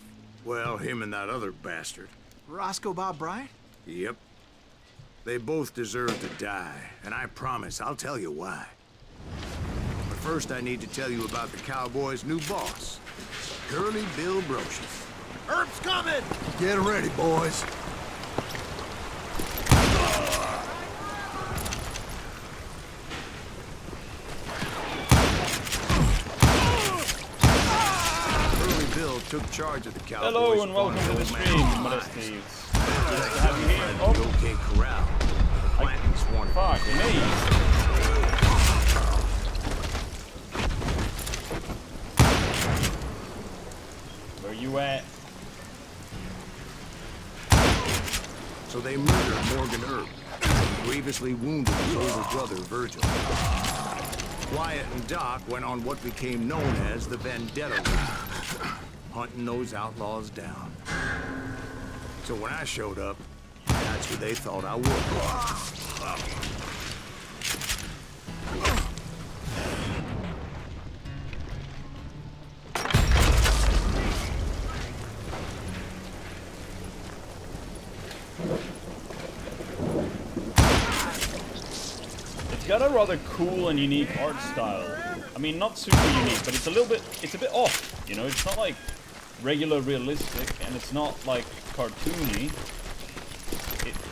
Well, him and that other bastard. Roscoe Bob Bryant? Yep. They both deserve to die, and I promise I'll tell you why. But first I need to tell you about the Cowboys' new boss, Curly Bill Brocious. Herb's coming! Get ready, boys. Curly Bill took charge of the Cowboys. Hello and welcome to the stream, Modest Thieves. Nice to have you here. Oh. The OK Corral. Planting sworn. Fuck me. Where you at? So they murdered Morgan Earp, grievously wounded his older brother, Virgil. Wyatt and Doc went on what became known as the Vendetta Route, hunting those outlaws down. So when I showed up, that's who they thought I was. It's got a rather cool and unique art style. I mean, not super unique, but it's a bit off, you know? It's not like regular realistic, and it's not like cartoony.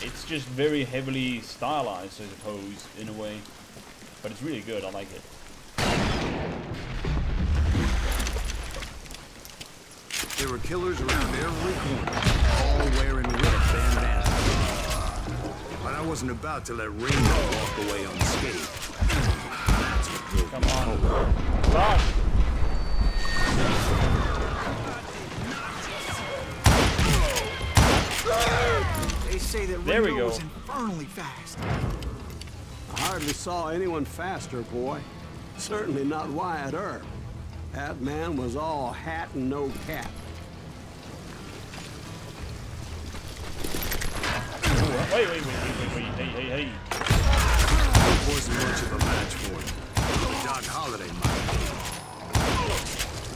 It's just very heavily stylized, I suppose, in a way. But it's really good, I like it. There were killers around every corner, all wearing red bandanas. But I wasn't about to let Ringo walk away unscathed. That's what drove Come me on. home. Fuck! They say that There we Ringo go. was infernally fast. I hardly saw anyone faster, boy. Certainly not Wyatt Earp. That man was all hat and no cap. Wait, hey. It wasn't much of a match for him. But Doc Holliday might.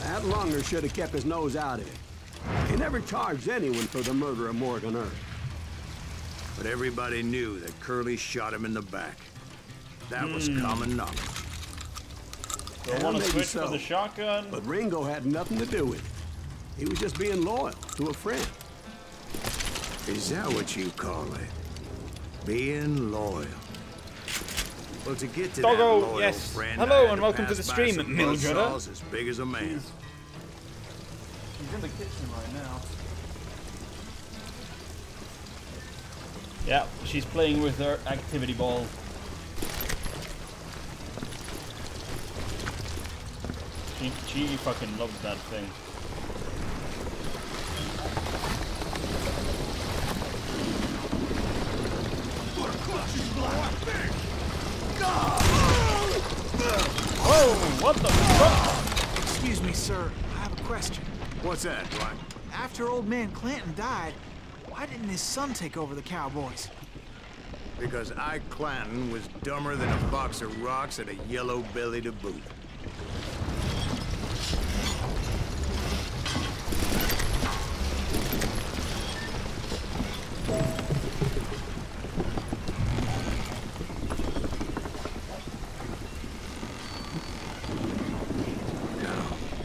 That Lunger should have kept his nose out of it. He never charged anyone for the murder of Morgan Earp. But everybody knew that Curly shot him in the back. That was common knowledge. Do I Yeah, want to maybe switch so. for the shotgun? But Ringo had nothing to do with it. He was just being loyal to a friend. Is that what you call it? Being loyal. Well, to get to that Doggo, loyal yes. friend, Hello I had and welcome to pass the by stream, some Mildred. buzzsaws as big as a man. She's in the kitchen right now. Yeah, she's playing with her activity ball. She fucking loves that thing. Whoa, what the fuck? Excuse me, sir. I have a question. What's that, Dwight? After old man Clanton died, why didn't his son take over the Cowboys? Because Ike Clanton was dumber than a box of rocks and a yellow belly to boot.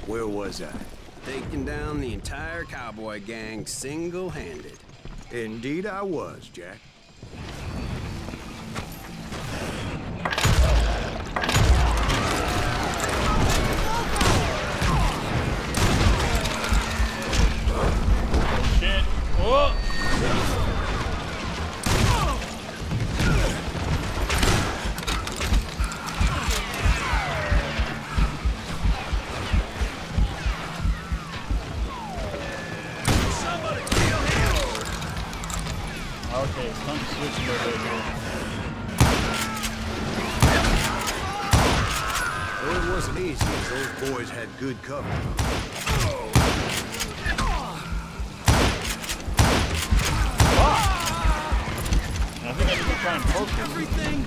Where was I? Taking down the entire cowboy gang single-handed. Indeed I was, Jack. Shit. Whoa. Okay, it's time to switch a little bit here. Well, it wasn't easy, as those boys had good cover. I think I need to try and poke Everything.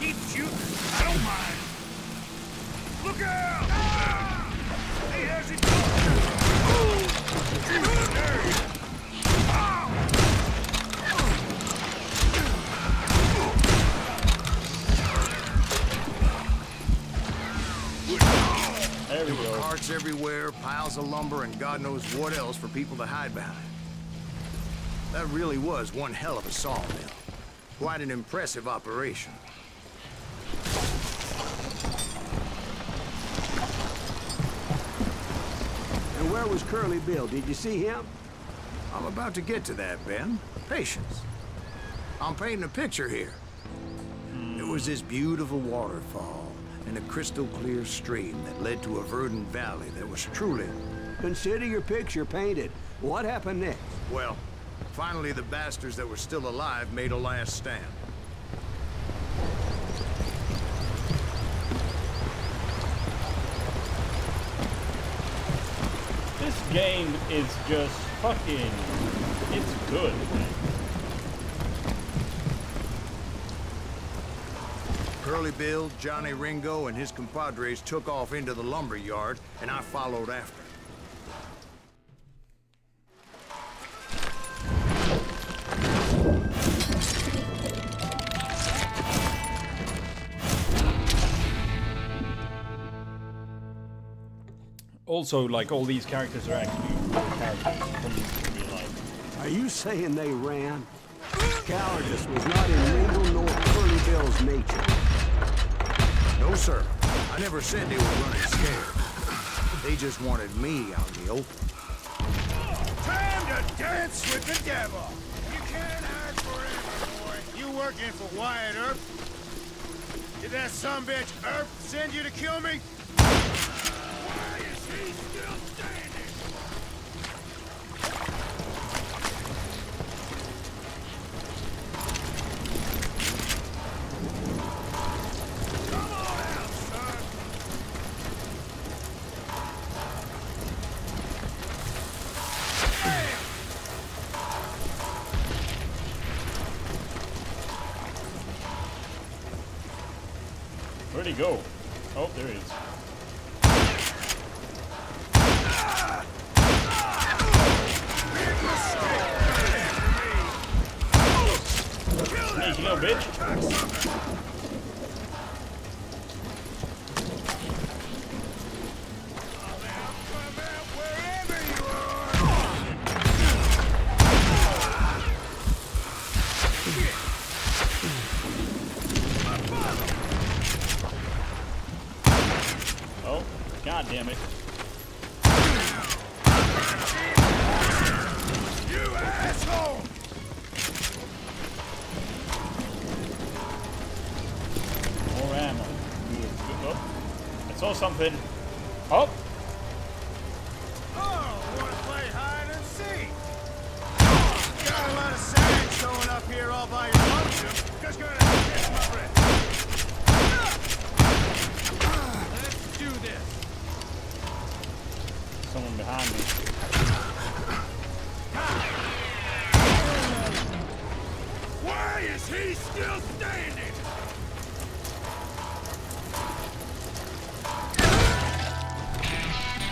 Keep shooting. I don't mind. Look out! He has it. There were carts everywhere, piles of lumber, and God knows what else for people to hide behind. That really was one hell of a sawmill. Quite an impressive operation. And where was Curly Bill? Did you see him? I'm about to get to that, Ben. Patience. I'm painting a picture here. It was this beautiful waterfall and a crystal clear stream that led to a verdant valley that was truly... Consider your picture painted. What happened next? Well, finally the bastards that were still alive made a last stand. This game is just fucking... It's good, man. Curly Bill, Johnny Ringo, and his compadres took off into the lumber yard, and I followed after. Also, like, all these characters are actually real characters from real life. Are you saying they ran? Cowardice was not in Ringo nor Curly Bill's nature. No, sir. I never said they were running scared. They just wanted me out in the open. Time to dance with the devil. You can't hide forever, boy. You working for Wyatt Earp? Did that sumbitch Earp send you to kill me? Why is he still standing? Come on out, son. Where'd he go? Oh, there he is. Sneaky little bitch. Oh, god damn it. You asshole! More ammo. Oh, I saw something. Oh! Oh, wanna play hide and seek? Got a lot of sand showing up here all by your lonesome. Just gonna catch my breath. Let's do this. Someone behind me. God Is he still standing?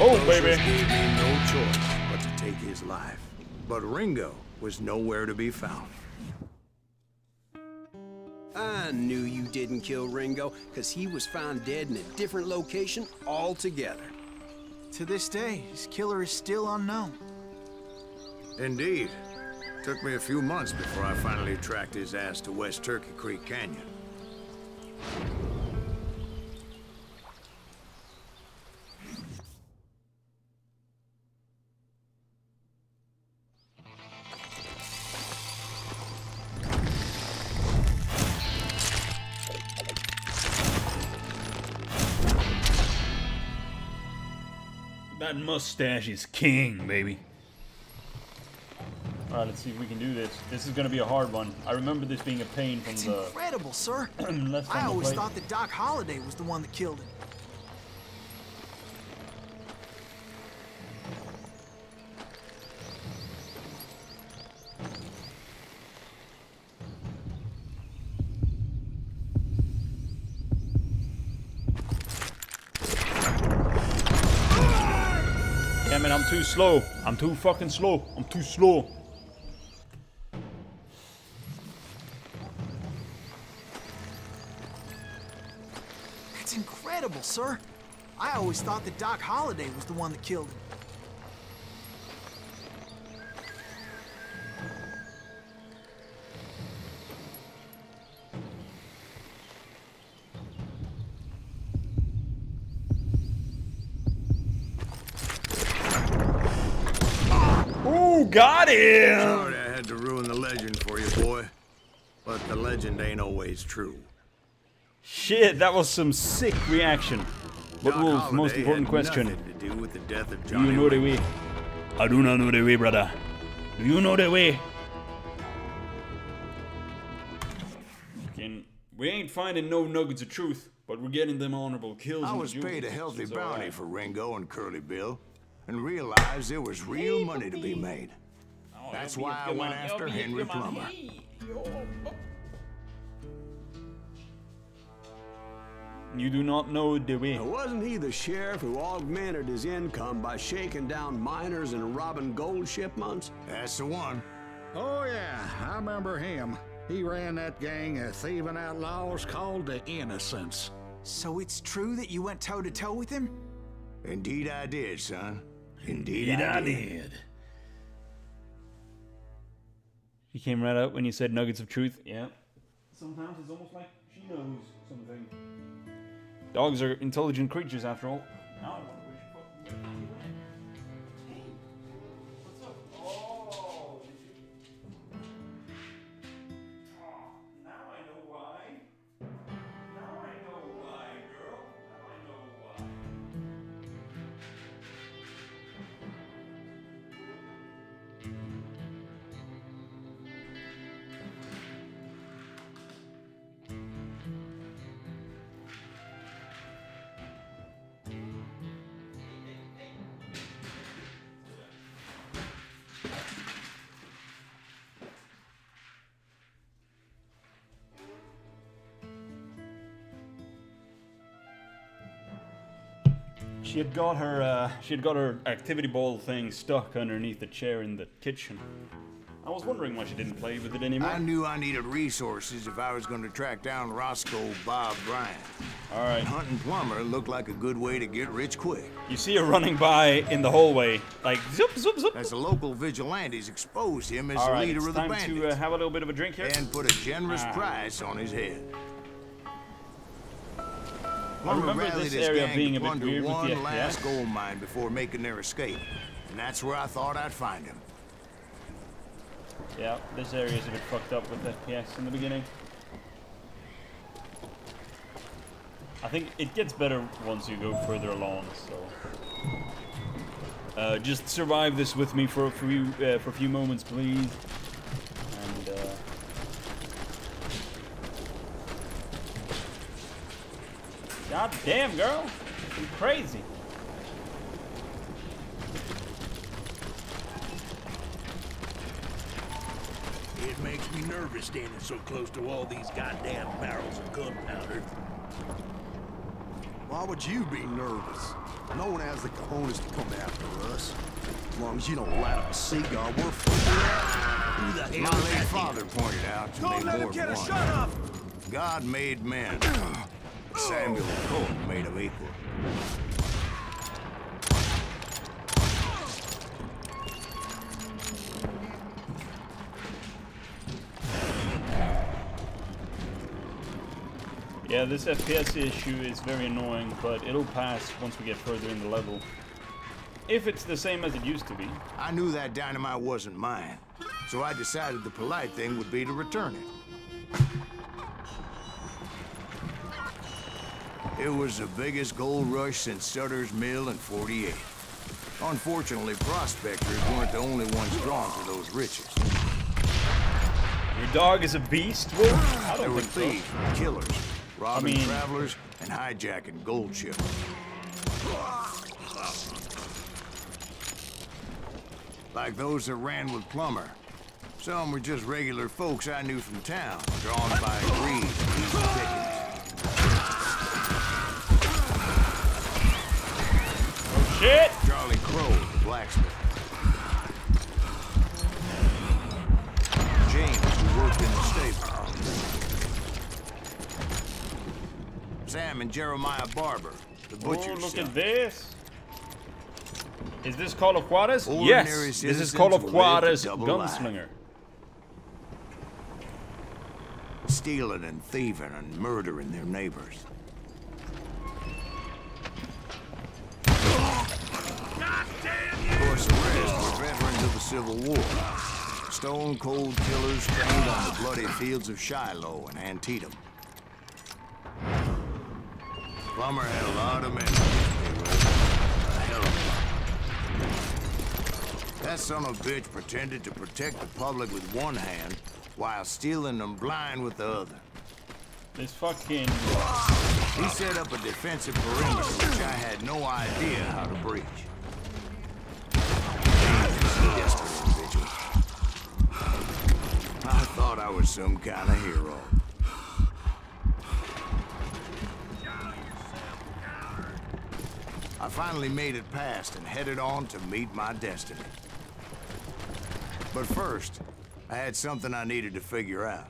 Oh, baby. Gave me no choice but to take his life. But Ringo was nowhere to be found. I knew you didn't kill Ringo, because he was found dead in a different location altogether. To this day, his killer is still unknown. Indeed. Took me a few months before I finally tracked his ass to West Turkey Creek Canyon. That mustache is king, baby. Alright, let's see if we can do this. This is gonna be a hard one. I remember this being a pain from It's the... incredible, sir. left I on the always plate. thought that Doc Holliday was the one that killed him. Damn it, I'm too slow. I'm too fucking slow. I'm too slow. That's incredible, sir. I always thought that Doc Holliday was the one that killed him. Ooh, got him! Sorry I had to ruin the legend for you, boy. But the legend ain't always true. Shit, that was some sick reaction. But Doc Wolf, Holliday most important had question. nothing to do with the death of Do Johnny you know the Ringo. way? I do not know the way, brother. Do you know the way? Fucking, we ain't finding no nuggets of truth, but we're getting them honorable kills. I and was jewels. paid a healthy It's bounty alright. for Ringo and Curly Bill, and realized there was real money to be made. Oh, That's help me, why I come went on, after help me, Henry come on. Plummer. Hey, yo. You do not know the way. Now, wasn't he the sheriff who augmented his income by shaking down miners and robbing gold shipments? That's the one. Oh, yeah, I remember him. He ran that gang of thieving outlaws called the Innocents. So it's true that you went toe-to-toe with him? Indeed I did, son. Indeed Indeed I I did. did. She came right out when you said nuggets of truth. Yeah. Sometimes it's almost like she knows something. Dogs are intelligent creatures, after all. Now I wonder where she fucking went. Hey, what's up? Oh, did you? Oh, now I know why. Now I know why, girl. Now I know why. She had got her activity ball thing stuck underneath the chair in the kitchen. I was wondering why she didn't play with it anymore. I knew I needed resources if I was going to track down Roscoe Bob Bryant. All right. Hunting Plummer looked like a good way to get rich quick. You see her running by in the hallway, like zoop, zoop, zoop. As the local vigilantes exposed him as All the right, leader it's of the time bandits to have a little bit of a drink here. and put a generous price on his head. I Plummer remember rallied this his area gang being to a bit plunder weird with one the last FPS. gold mine before making their escape, and that's where I thought I'd find him. Yeah, this area is a bit fucked up with FPS in the beginning. I think it gets better once you go further along, so... just survive this with me for a few moments, please. And, God damn, girl! You're crazy. It makes me nervous standing so close to all these goddamn barrels of gunpowder. Why would you be nervous? No one has the cojones to come after us. As long as you don't light up a cigar, we're fine. Who the hell My is late that father pointed out to Don't me let him more get than a once. shot off! God made men. Samuel Colt made them equal. Yeah, this FPS issue is very annoying, but it'll pass once we get further in the level. If it's the same as it used to be. I knew that dynamite wasn't mine, so I decided the polite thing would be to return it. It was the biggest gold rush since Sutter's Mill in '48. Unfortunately, prospectors weren't the only ones drawn to those riches. Your dog is a beast, Wolf? I There don't were think thieves, killers, robbing mean- travelers, and hijacking gold ships. Like those that ran with Plummer. Some were just regular folks I knew from town, drawn by greed and easy pickings. so. Shit! Charlie Crow, the blacksmith. James, who worked in the stable. Sam and Jeremiah Barber, the butcher's Oh, look son. at this. Is this Call of Juarez? Ordinary Yes, this is citizens Call of who lived a Juarez double life. Gunslinger. Stealing and thieving and murdering their neighbors. Of course, the rest were veterans of the Civil War. Stone-cold killers trained on the bloody fields of Shiloh and Antietam. Plummer had a lot of men. A hell of a lot. That son of a bitch pretended to protect the public with one hand while stealing them blind with the other. This fucking... He set up a defensive perimeter which I had no idea how to breach. Desperate individual. I thought I was some kind of hero. I finally made it past and headed on to meet my destiny. But first, I had something I needed to figure out.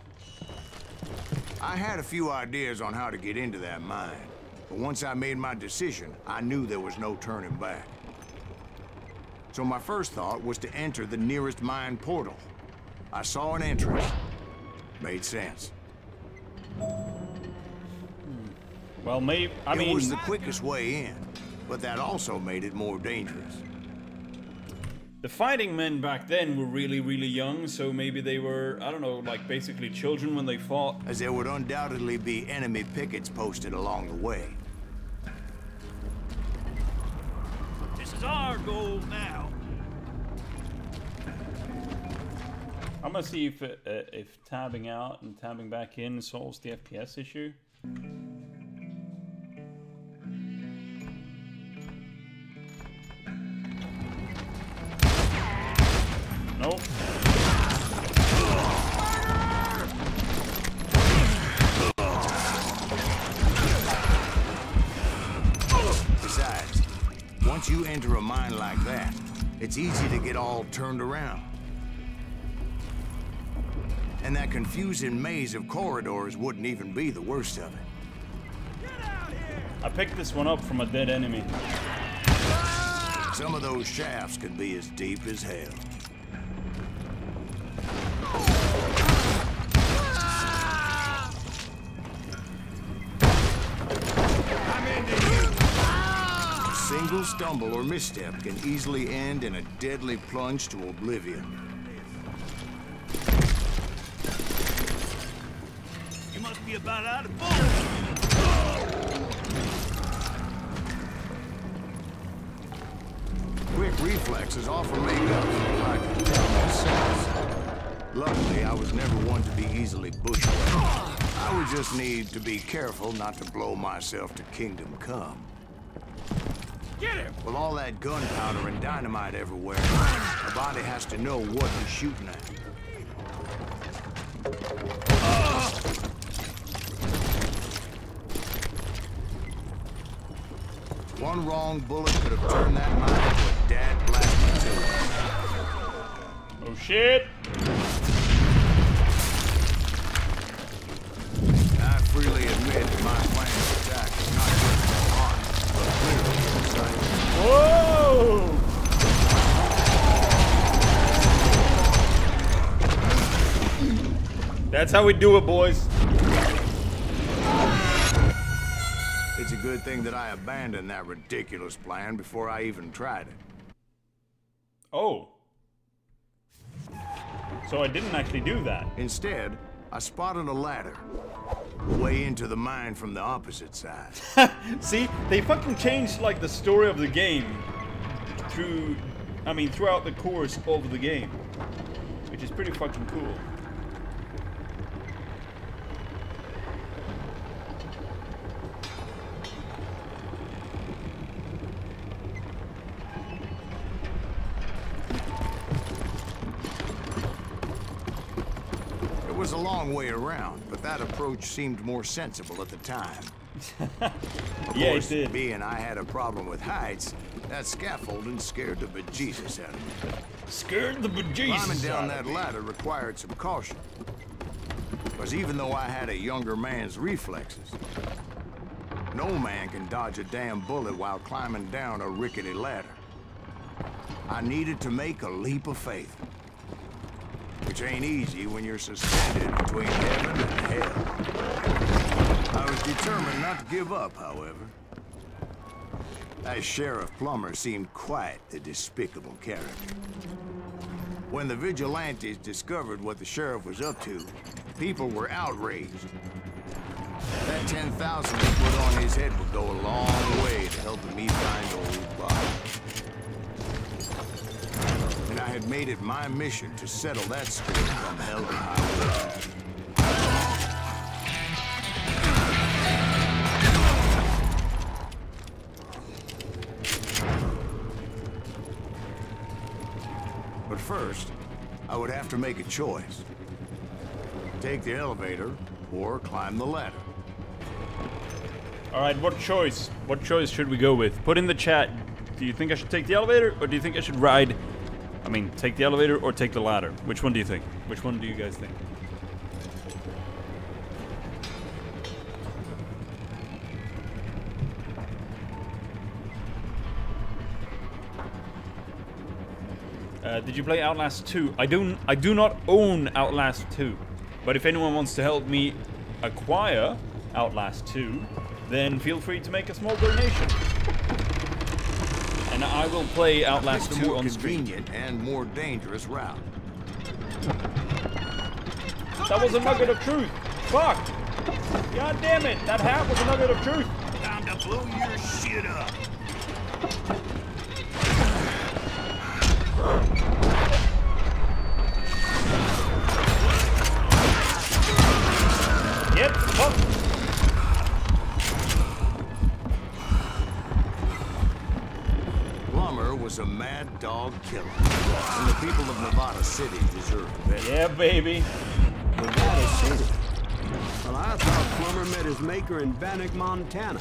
I had a few ideas on how to get into that mine, but once I made my decision, I knew there was no turning back. So my first thought was to enter the nearest mine portal. I saw an entrance. Made sense. Well, maybe... I It mean... was the quickest way in, but that also made it more dangerous. The fighting men back then were really, really young, so maybe they were, I don't know, like basically children when they fought. As there would undoubtedly be enemy pickets posted along the way. This is our goal now. I'm gonna see if tabbing out and tabbing back in solves the FPS issue. Nope. Besides, once you enter a mine like that, it's easy to get all turned around. And that confusing maze of corridors wouldn't even be the worst of it. I picked this one up from a dead enemy. Some of those shafts could be as deep as hell. A single stumble or misstep can easily end in a deadly plunge to oblivion. You must be about out of bullets. Quick reflexes often make up for lack of common sense. Luckily, I was never one to be easily bushwhacked. I would just need to be careful not to blow myself to kingdom come. Get him! With all that gunpowder and dynamite everywhere, a body has to know what he's shooting at. One wrong bullet could have turned that mine into a dad blasting too. Oh shit! I freely admit that my plan of attack is not just on, but clearly inside. Whoa! That's how we do it, boys. It's a good thing that I abandoned that ridiculous plan before I even tried it. Oh. So I didn't actually do that. Instead, I spotted a ladder. Way into the mine from the opposite side. See, they fucking changed like the story of the game throughout the course of the game, which is pretty fucking cool. It was a long way around, but that approach seemed more sensible at the time. Yeah, course, it did. Being I had a problem with heights, that scaffolding scared the bejesus out of me. Scared the bejesus. Climbing down that ladder required some caution. Because even though I had a younger man's reflexes, no man can dodge a damn bullet while climbing down a rickety ladder. I needed to make a leap of faith. Which ain't easy when you're suspended between heaven and hell. I was determined not to give up, however. That Sheriff Plummer seemed quite a despicable character. When the vigilantes discovered what the sheriff was up to, people were outraged. That 10,000 he put on his head would go a long way to helping me find old Bob. And I had made it my mission to settle that score from hell to high. But first, I would have to make a choice. Take the elevator or climb the ladder. Alright, what choice? What choice should we go with? Put in the chat. Do you think I should take the elevator, or do you think I should ride... take the elevator or take the ladder? Which one do you think? Which one do you guys think? Did you play Outlast 2? I do not own Outlast 2. But if anyone wants to help me acquire Outlast 2, then feel free to make a small donation. And I will play Outlast 2 on stream. Convenient and more dangerous route. That was a nugget of truth. Fuck! God damn it! That hat was a nugget of truth. Time to blow your shit up. Yep. Fuck. Was a mad dog killer, and the people of Nevada City deserve better. Yeah, baby. Nevada City? Well, I thought Plummer met his maker in Bannock, Montana.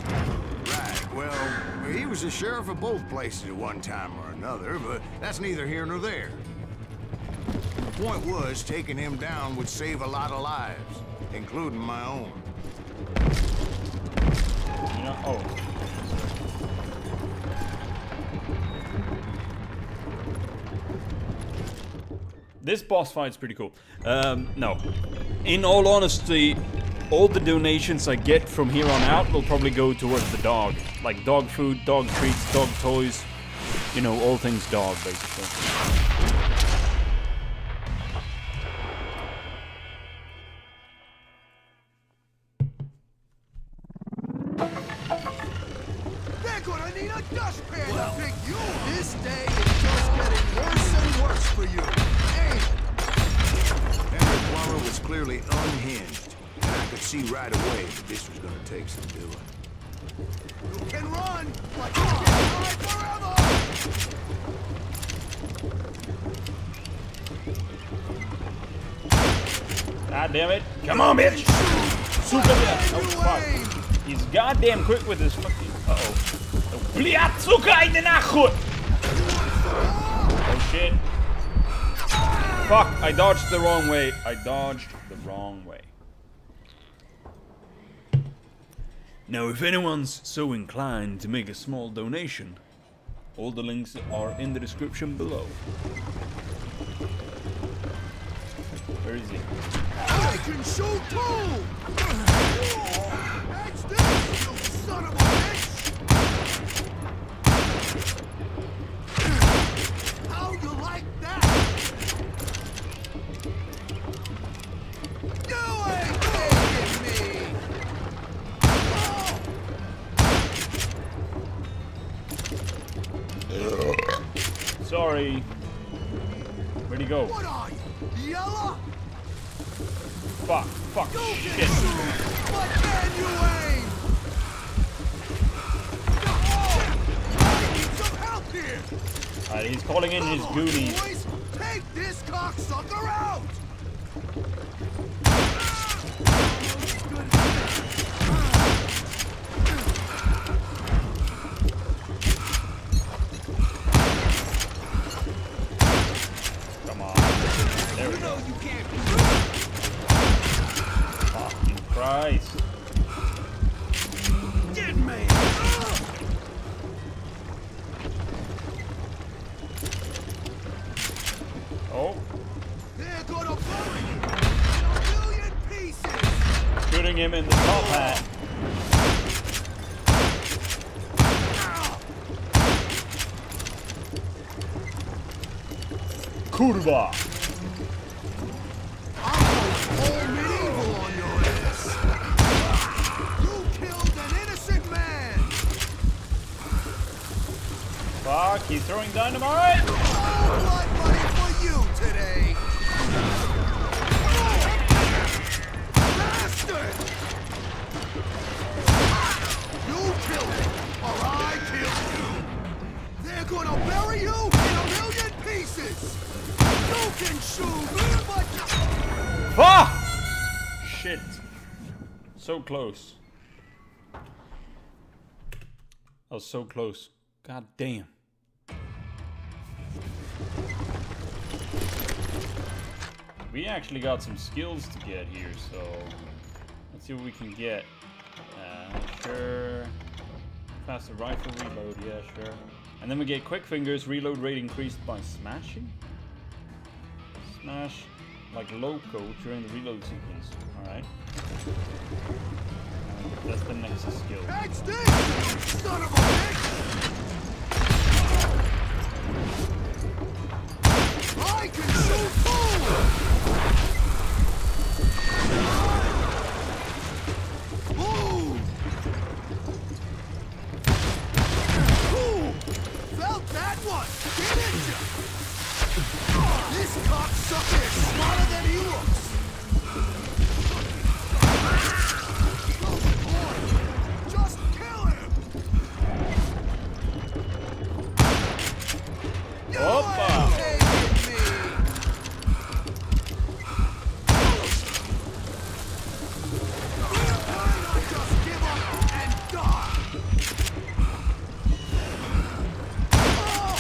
Right, well, he was the sheriff of both places at one time or another, but that's neither here nor there. The point was, taking him down would save a lot of lives, including my own. You know, oh. This boss fight's pretty cool. No. In all honesty, all the donations I get from here on out will probably go towards the dog. Like dog food, dog treats, dog toys. You know, all things dog, basically. They're gonna need a dustpan to pick you. This day is just getting worse and worse for you. Henry Plummer was clearly unhinged, and I could see right away that this was gonna take some doing. You can run, but you can't ride forever! God damn it. Come on, bitch. Super bitch. Oh, fuck. He's goddamn quick with his fucking... Uh-oh. Блядь, сука, иди нахуй! Oh, shit. Fuck, I dodged the wrong way. I dodged the wrong way. Now, if anyone's so inclined to make a small donation, all the links are in the description below. Where is he? I can shoot too! That's this, you son of a bitch! How you like that? You ain't taking me! Sorry. Where'd he go? What are you, yellow? Fuck, fuck, Go shit. get you! What can you aim? Oh, I need some help here! Alright, he's calling in his goonies. Boys, take this cocksucker out! Come on. There we go. You can't. Fucking Christ. Dead man! Oh, They're gonna bury you in a million pieces! shooting him in the top hat. Kurva. I'm going medieval on your ass! You killed an innocent man! Fuck, he's throwing dynamite. All blood money for you today! Bastard! You killed him, or I killed you! They're gonna bury you in a million pieces! You can shoot, but... Fuck! Shit. So close. I was so close. God damn. We actually got some skills to get here, so let's see what we can get. Sure. Faster rifle reload, yeah, sure. And then we get quick fingers, reload rate increased by smashing. Smash like loco during the reload sequence. Alright. That's the next skill. Catch this, you son of a bitch! I can shoot forward! Boom! Ooh! Felt that one! Didn't ya? This cocksucker is smarter than he looks! Oh boy! Just kill him! You Opa! ain't taking me! Why not just give up and die? Oh!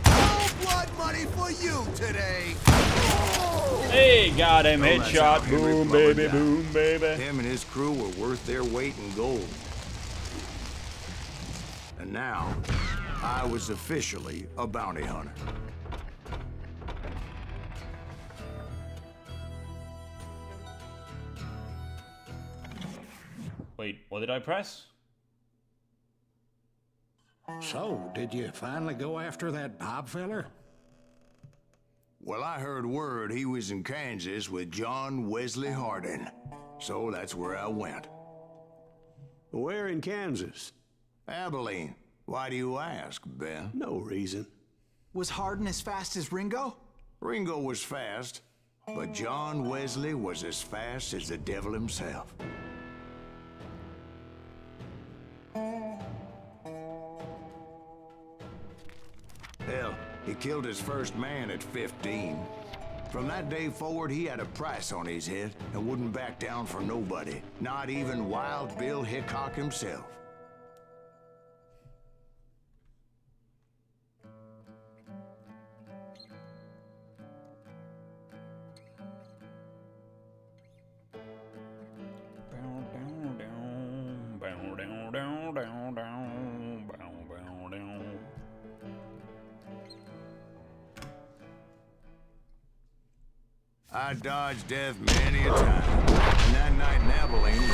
No blood money for you today! Oh! Hey, got him. Well, that's Headshot. how Henry Boom, Plummer baby, died. boom, baby. Him and his crew were worth their weight in gold. And now, I was officially a bounty hunter. Wait, what did I press? So, did you finally go after that Bob feller? Well, I heard word he was in Kansas with John Wesley Hardin. So that's where I went. Where in Kansas? Abilene. Why do you ask, Ben? No reason. Was Hardin as fast as Ringo? Ringo was fast, but John Wesley was as fast as the devil himself. Hell, he killed his first man at 15. From that day forward, he had a price on his head and wouldn't back down for nobody, not even Wild Bill Hickok himself. I dodged death many a time, and that night in Abilene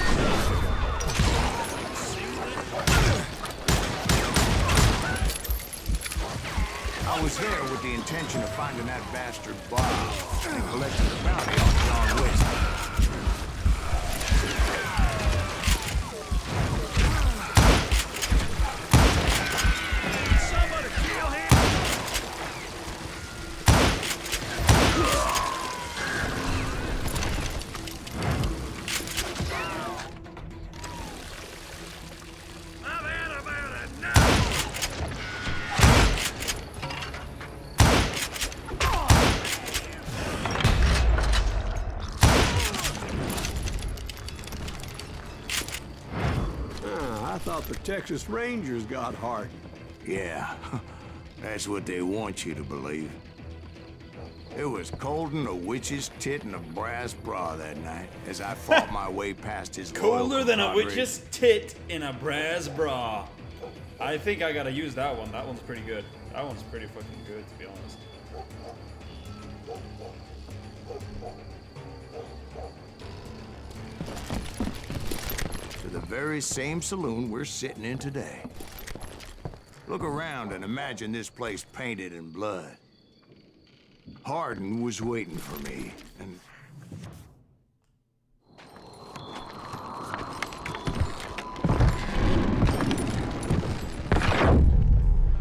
I was there with the intention of finding that bastard Bob and collecting the bounty on John Wesley. Somebody kill him! I thought the Texas Rangers got hardened. Yeah, that's what they want you to believe. It was colder than a witch's tit in a brass bra that night as I fought my way past his Colder than a compadres. witch's tit in a brass bra. I think I gotta use that one. That one's pretty good. That one's pretty fucking good, to be honest. To the very same saloon we're sitting in today. Look around and imagine this place painted in blood. Hardin was waiting for me, and...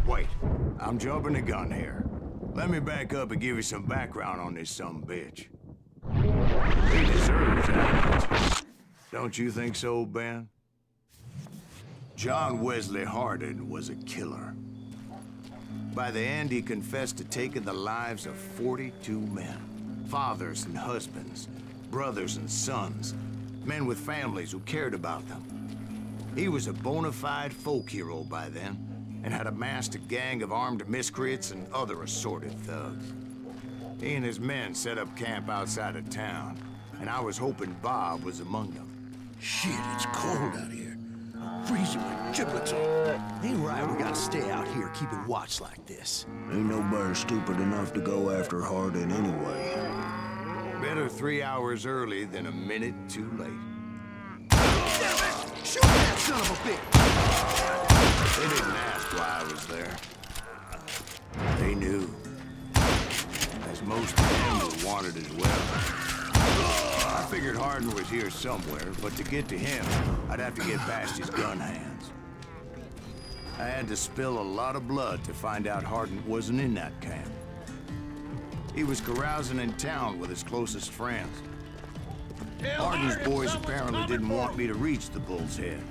Wait, I'm jumping the gun here. Let me back up and give you some background on this sumbitch. He deserves that. Don't you think so, Ben? John Wesley Hardin was a killer. By the end, he confessed to taking the lives of 42 men. Fathers and husbands, brothers and sons, men with families who cared about them. He was a bona fide folk hero by then, and had amassed a gang of armed miscreants and other assorted thugs. He and his men set up camp outside of town, and I was hoping Bob was among them. Shit, it's cold out here. I'm freezing my giblets off. Ain't right we gotta stay out here keeping watch like this. Ain't nobody stupid enough to go after Hardin anyway. Better 3 hours early than a minute too late. Damn it! Shoot that son of a bitch! They didn't ask why I was there. They knew. As most of them who wanted as well. I figured Hardin was here somewhere, but to get to him, I'd have to get past his gun hands. I had to spill a lot of blood to find out Hardin wasn't in that camp. He was carousing in town with his closest friends. Hardin's boys apparently didn't want me to reach the Bull's Head.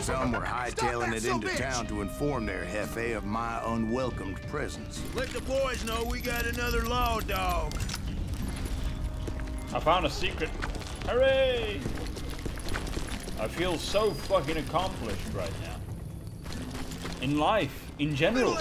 Some were hightailing it into town to inform their jefe of my unwelcomed presence. Let the boys know we got another law dog. I found a secret. Hooray! I feel so fucking accomplished right now. In life, in general.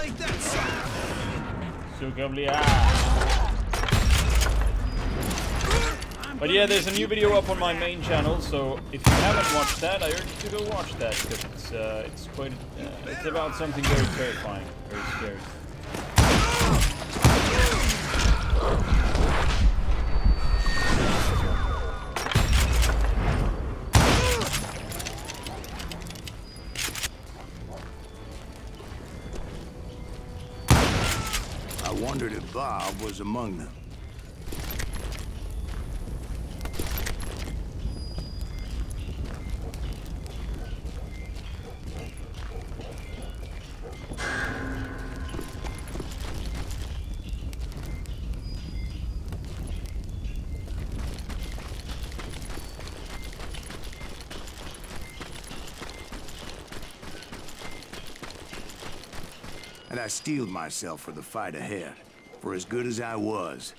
But yeah, there's a new video up on my main channel, so if you haven't watched that, I urge you to go watch that, because it's quite, it's about something very terrifying, very scary. I wondered if Bob was among them. And I steeled myself for the fight ahead. For as good as I was,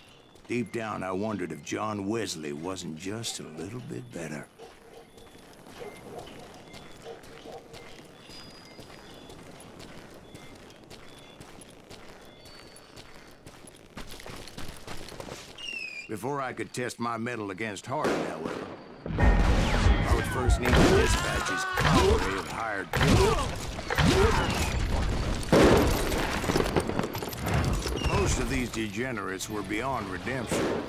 Deep down, I wondered if John Wesley wasn't just a little bit better. Before I could test my mettle against Hardin, however, I would first need to dispatch his cavalry of hired killers. Most of these degenerates were beyond redemption.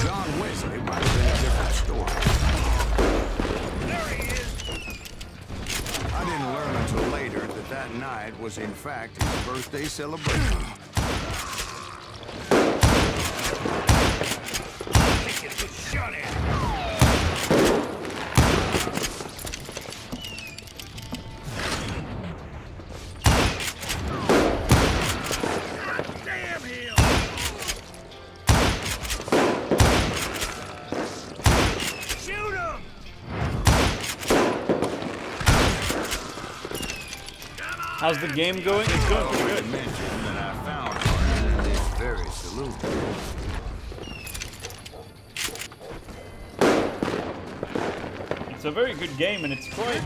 John Wesley might have been a different story. There he is! I didn't learn until later that that night was in fact his birthday celebration. Shut it! Damn him! Shoot him! How's the game going? It's going pretty good. I mentioned that I found Hardin in this very saloon. It's a very good game, and it's quite...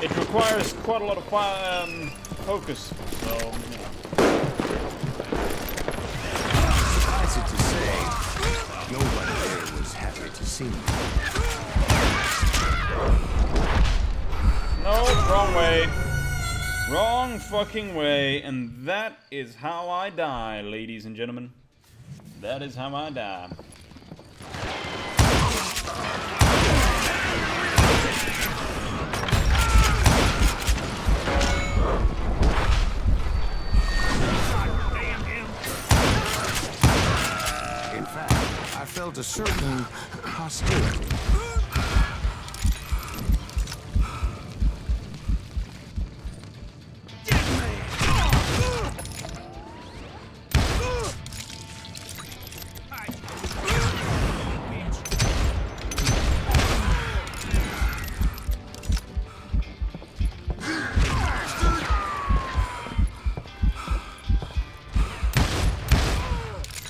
It requires quite a lot of focus, so, you know. Suffice it to say, nobody there was happy to see me. No, wrong way. Wrong fucking way, and that is how I die, ladies and gentlemen. That is how I die. In fact, I felt a certain hostility.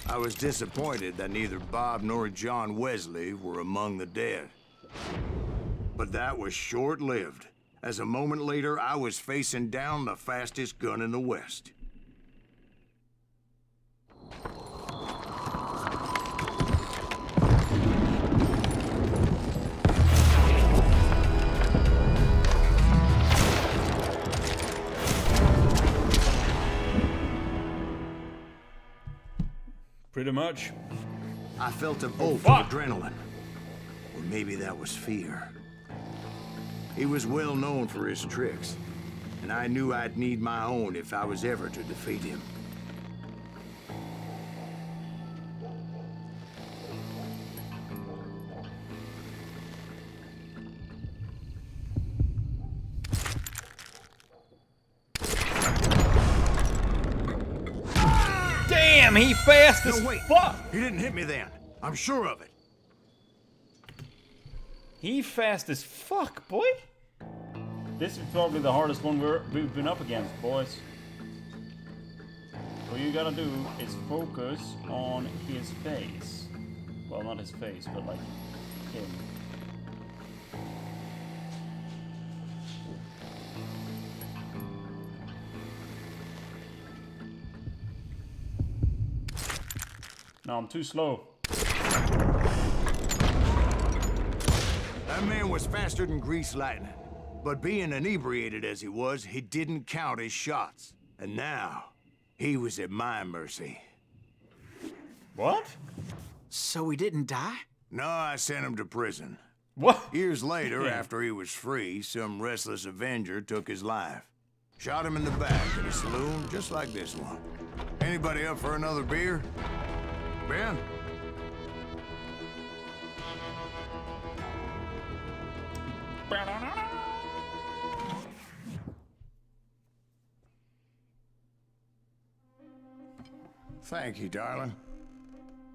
I was disappointed that neither Bob nor John Wesley were among the dead. But that was short-lived, as a moment later I was facing down the fastest gun in the West. Pretty much. I felt a bolt of adrenaline. Or maybe that was fear. He was well known for his tricks, and I knew I'd need my own if I was ever to defeat him. Damn, he fast as fuck! He didn't hit me then. I'm sure of it. He fast as fuck, boy. This is probably the hardest one we've been up against, boys. What you gotta do is focus on his face. Well, not his face, but like him. No, I'm too slow. That man was faster than greased lightning. But being inebriated as he was, he didn't count his shots. And now, he was at my mercy. What? So he didn't die? No, I sent him to prison. What? Years later, after he was free, some restless avenger took his life. Shot him in the back at a saloon just like this one. Anybody up for another beer? Ben? Thank you, darling.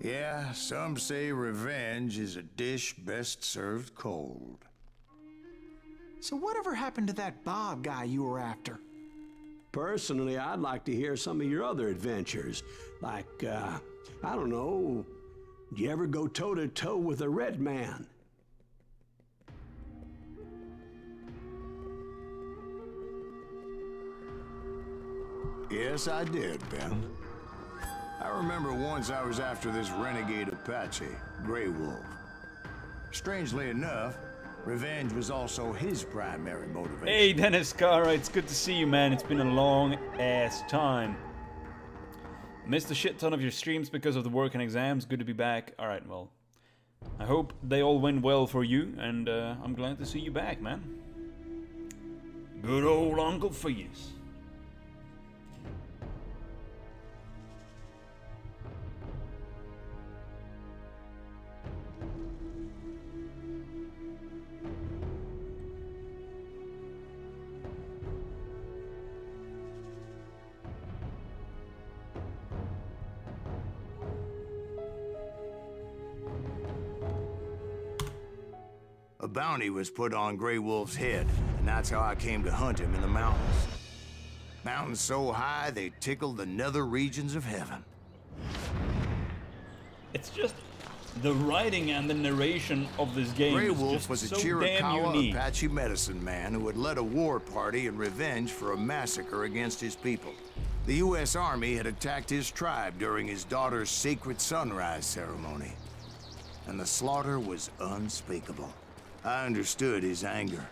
Yeah, some say revenge is a dish best served cold. So whatever happened to that Bob guy you were after? Personally, I'd like to hear some of your other adventures. Like, I don't know, did you ever go toe-to-toe with a red man? Yes, I did, Ben. I remember once I was after this renegade Apache, Grey Wolf. Strangely enough, revenge was also his primary motivation. Hey, Dennis Cara, it's good to see you, man. It's been a long-ass time. Missed a shit ton of your streams because of the work and exams. Good to be back. Alright, well, I hope they all went well for you, and I'm glad to see you back, man. Good old Uncle Phineas. A bounty was put on Grey Wolf's head, and that's how I came to hunt him in the mountains. Mountains so high they tickled the nether regions of heaven. It's just the writing and the narration of this game. Grey is Wolf just was a so Chiricahua damn unique. Apache medicine man who had led a war party in revenge for a massacre against his people. The U.S. Army had attacked his tribe during his daughter's sacred sunrise ceremony, and the slaughter was unspeakable. I understood his anger,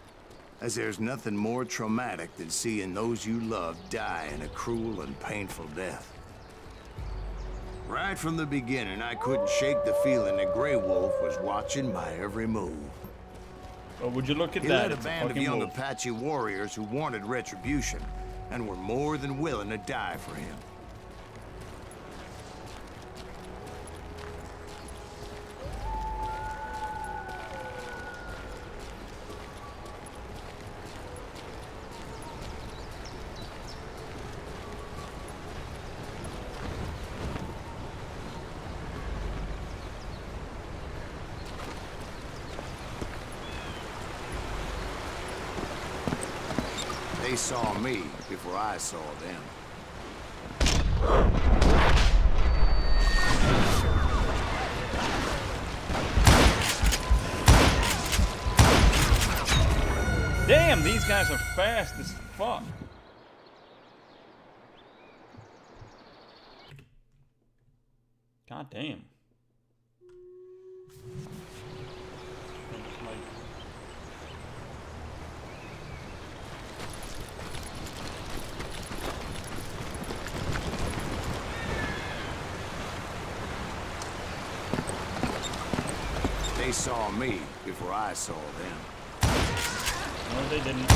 as there's nothing more traumatic than seeing those you love die in a cruel and painful death. Right from the beginning, I couldn't shake the feeling that Grey Wolf was watching my every move. Well, would you look at He that? led a It's band of fucking young wolf. Apache warriors who wanted retribution and were more than willing to die for him. They saw me before I saw them. Damn, these guys are fast as fuck. God damn. They saw me before I saw them. No, they didn't.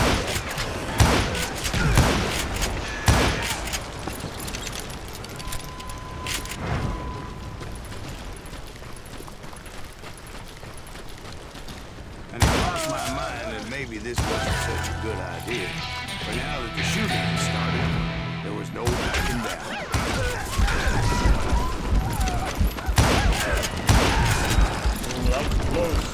And it crossed my mind that maybe this wasn't such a good idea. But now that the shooting had started, there was no backing down. Oh, that was close.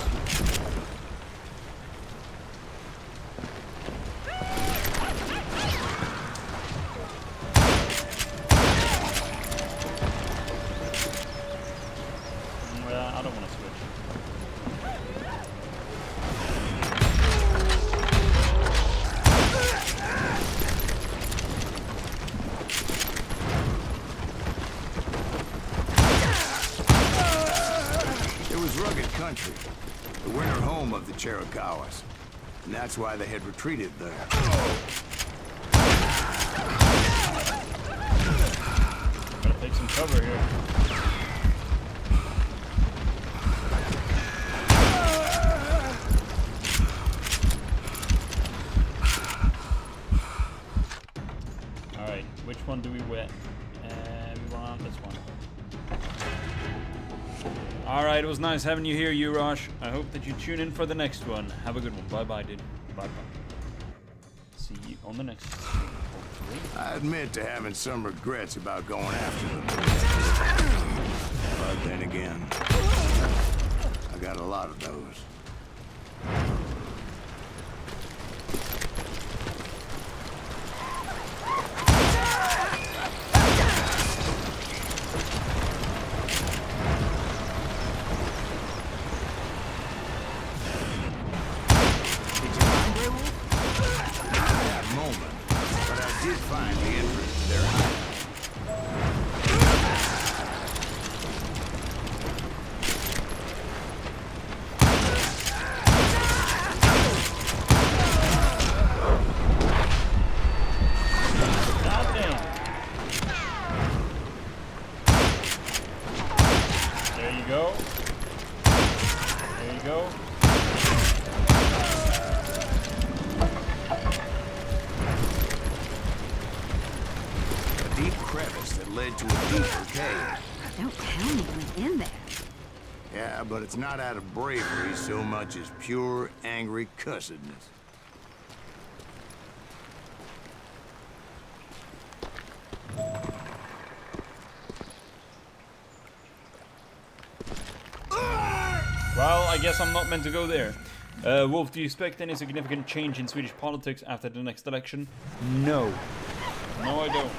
I don't want to switch. It was rugged country, the winter home of the Chiricahuas, and that's why they had retreated there. Gotta take some cover here. Alright, which one do we wet? We want this one. Alright, it was nice having you here, Urash. I hope that you tune in for the next one. Have a good one. Bye-bye, dude. Bye-bye. See you on the next one. I admit to having some regrets about going after them. But then again, I got a lot of those. you go. There you go. A deep crevice that led to a deeper cave. Don't tell me what's in there. Yeah, but it's not out of bravery so much as pure, angry cussedness. Well, I guess I'm not meant to go there. Wolf, do you expect any significant change in Swedish politics after the next election? No. No, I don't.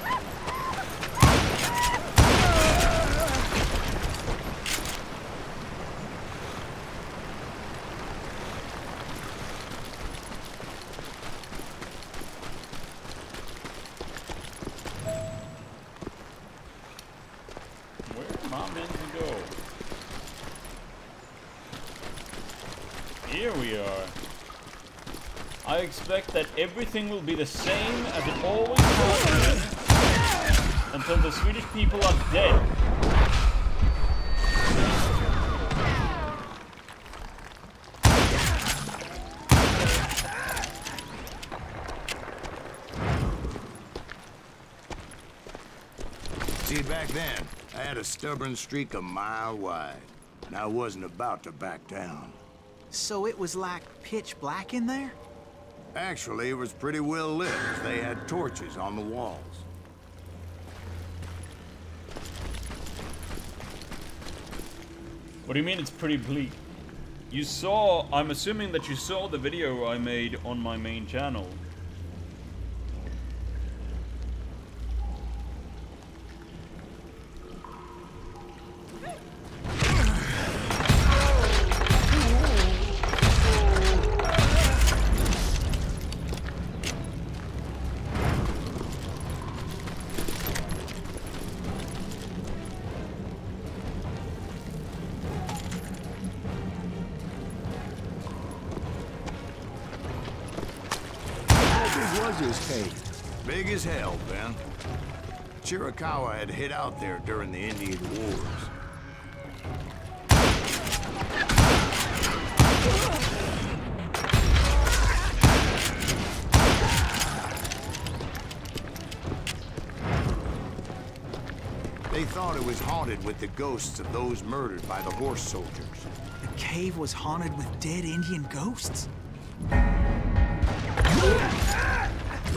Where am I meant to go? Here we are. I expect that everything will be the same as it always has been until the Swedish people are dead. See, back then, I had a stubborn streak a mile wide, and I wasn't about to back down. So it was like pitch black in there? Actually, it was pretty well lit, as they had torches on the walls. What do you mean it's pretty bleak? You saw, I'm assuming that you saw the video I made on my main channel. His cave. Big as hell, Ben. Chiricahua had hid out there during the Indian Wars. They thought it was haunted with the ghosts of those murdered by the horse soldiers. The cave was haunted with dead Indian ghosts?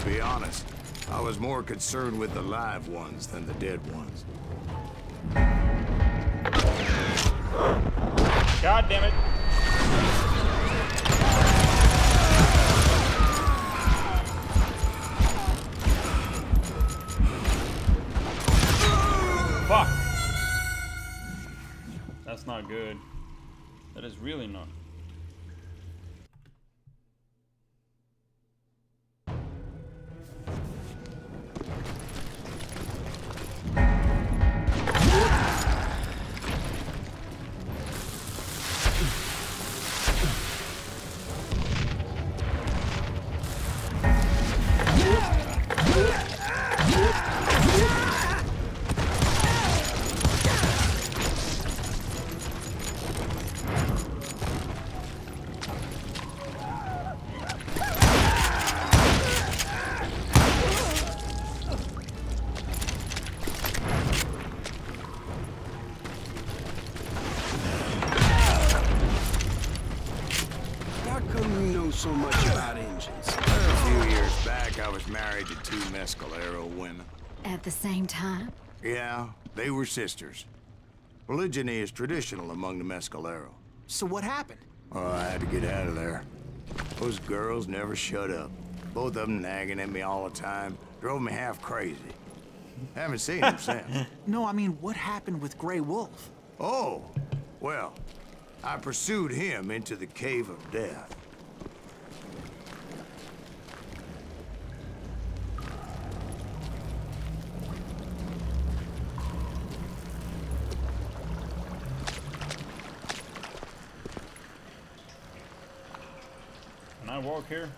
To be honest, I was more concerned with the live ones than the dead ones. God damn it. Fuck. That's not good. That is really not. So much about engines. A few years back, I was married to 2 Mescalero women. At the same time? Yeah, they were sisters. Polygyny is traditional among the Mescalero. So what happened? Oh, I had to get out of there. Those girls never shut up. Both of them nagging at me all the time. Drove me half crazy. Haven't seen them since. No, I mean, what happened with Grey Wolf? Oh, well, I pursued him into the Cave of Death. Can I walk here?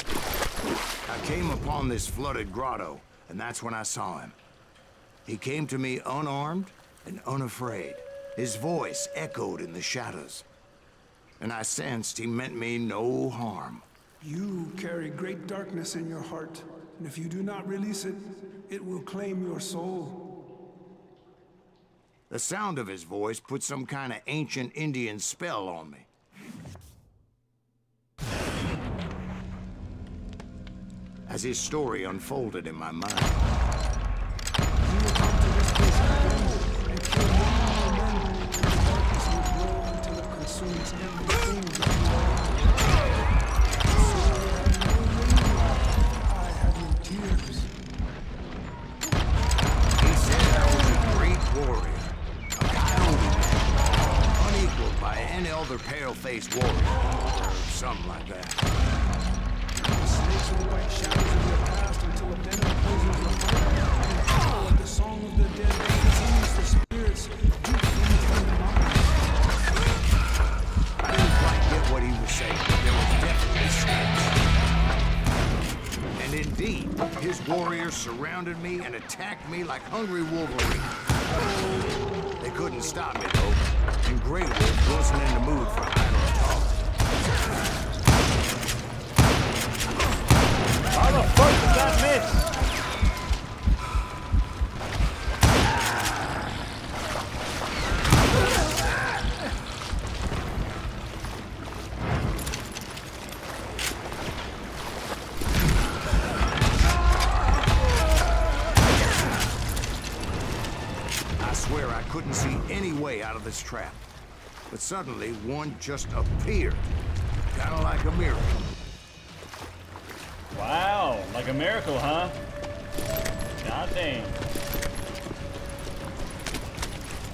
I came upon this flooded grotto, and that's when I saw him. He came to me unarmed and unafraid. His voice echoed in the shadows, and I sensed he meant me no harm. You carry great darkness in your heart, and if you do not release it, it will claim your soul. The sound of his voice put some kind of ancient Indian spell on me. As his story unfolded in my mind, You will come to this place again and kill more men, and the darkness will grow until it consumes everything that you are. I have your tears. he said I was a great warrior. A coyote man, unequaled by any other pale-faced warrior, or something like that. The snakes will bite shadows of your past until a venom poisons your heart, and all of the song of the dead continues the spirits deep into the mind. I didn't quite get what he was saying, but there was definitely stakes. And indeed, his warriors surrounded me and attacked me like hungry wolverines. They couldn't stop me, though, and Grey Wolf wasn't in the mood for idle talk. How the fuck did that miss? I swear I couldn't see any way out of this trap. But suddenly, one just appeared. Kind of like a miracle. Wow, like a miracle, huh? God damn.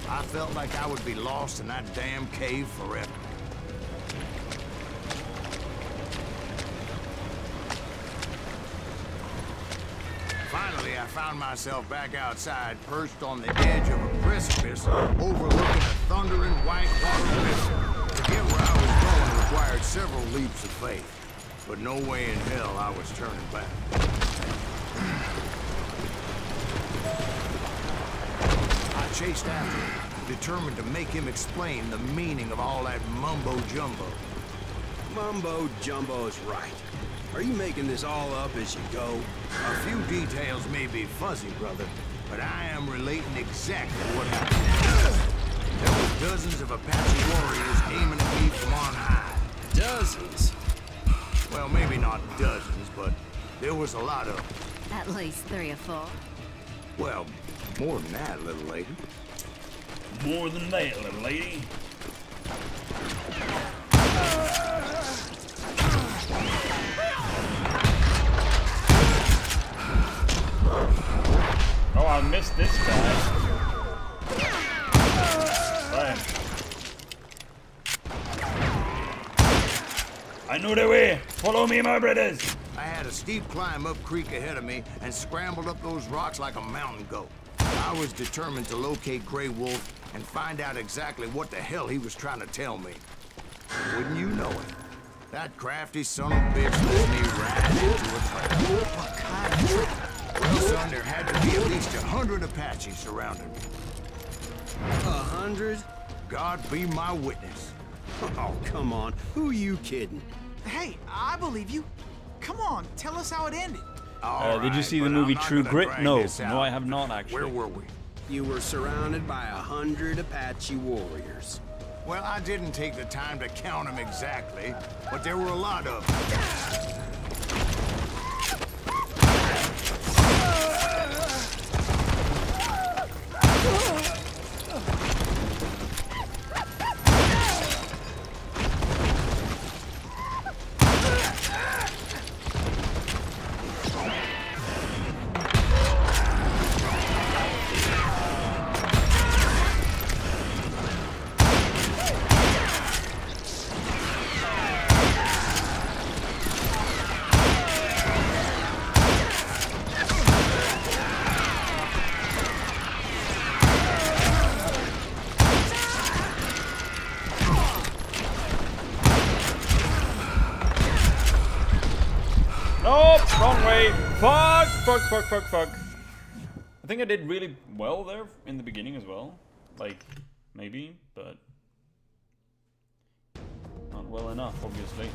I felt like I would be lost in that damn cave forever. Finally, I found myself back outside, perched on the edge of a precipice, overlooking a thundering white-water river. To get where I was going required several leaps of faith, but no way in hell I was turning back. I chased after him, determined to make him explain the meaning of all that mumbo-jumbo. Mumbo-jumbo is right. Are you making this all up as you go? A few details may be fuzzy, brother, but I am relating exactly what happened. There were dozens of Apache warriors aiming at me from on high. Dozens? Well, maybe not dozens, but there was a lot of them. At least 3 or 4. Well, more than that, little lady. More than that, little lady. Oh, I missed this guy. Fine. I know the way. Follow me, my brothers. I had a steep climb up creek ahead of me and scrambled up those rocks like a mountain goat. I was determined to locate Grey Wolf and find out exactly what the hell he was trying to tell me. Wouldn't you know it? That crafty son of a bitch led me right into a trap. What kind of trap? Well, son, there had to be at least 100 Apaches surrounding me. 100? God be my witness. Oh, come on. Who are you kidding? Hey, I believe you. Come on, tell us how it ended. Did you see the movie True Grit? No. No, I have not, actually. Where were we? You were surrounded by 100 Apache warriors. Well, I didn't take the time to count them exactly, but there were a lot of them. Nope, wrong way. Fuck. I think I did really well there in the beginning as well. Like, maybe, but not well enough, obviously.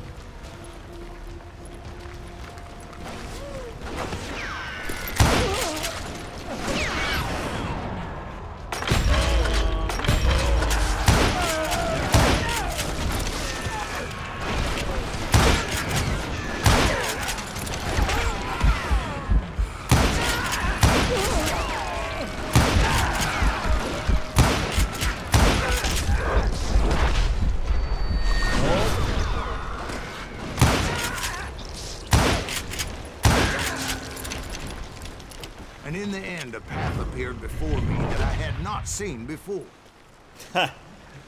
And in the end, a path appeared before me that I had not seen before.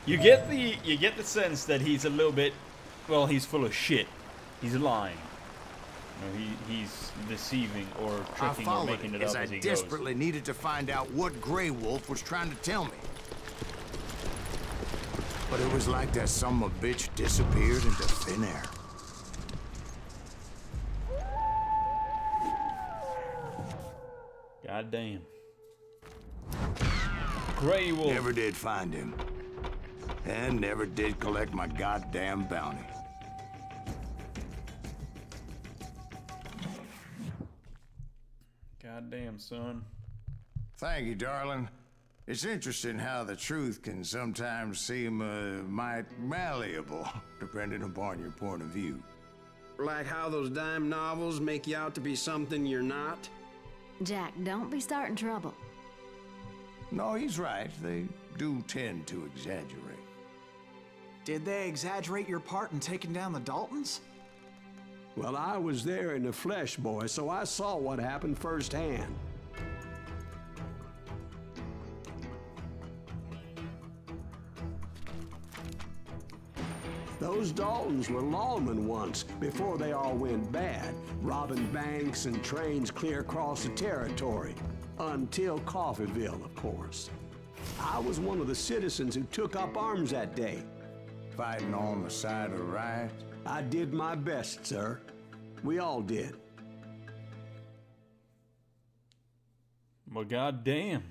You get the sense that he's a little bit, well, he's full of shit. He's lying. You know, he's deceiving or tricking or making it up as he goes. I desperately needed to find out what Grey Wolf was trying to tell me. But it was like that son of a bitch disappeared into thin air. God damn. Grey Wolf. Never did find him. And never did collect my goddamn bounty. Goddamn, son. Thank you, darling. It's interesting how the truth can sometimes seem might malleable, depending upon your point of view. Like how those dime novels make you out to be something you're not? Jack, don't be starting trouble. No, he's right. They do tend to exaggerate. Did they exaggerate your part in taking down the Daltons? Well, I was there in the flesh, boy, so I saw what happened firsthand. Those Daltons were lawmen once, before they all went bad, robbing banks and trains clear across the territory. Until Coffeeville, of course. I was one of the citizens who took up arms that day. Fighting on the side of right? I did my best, sir. We all did. Well, goddamn.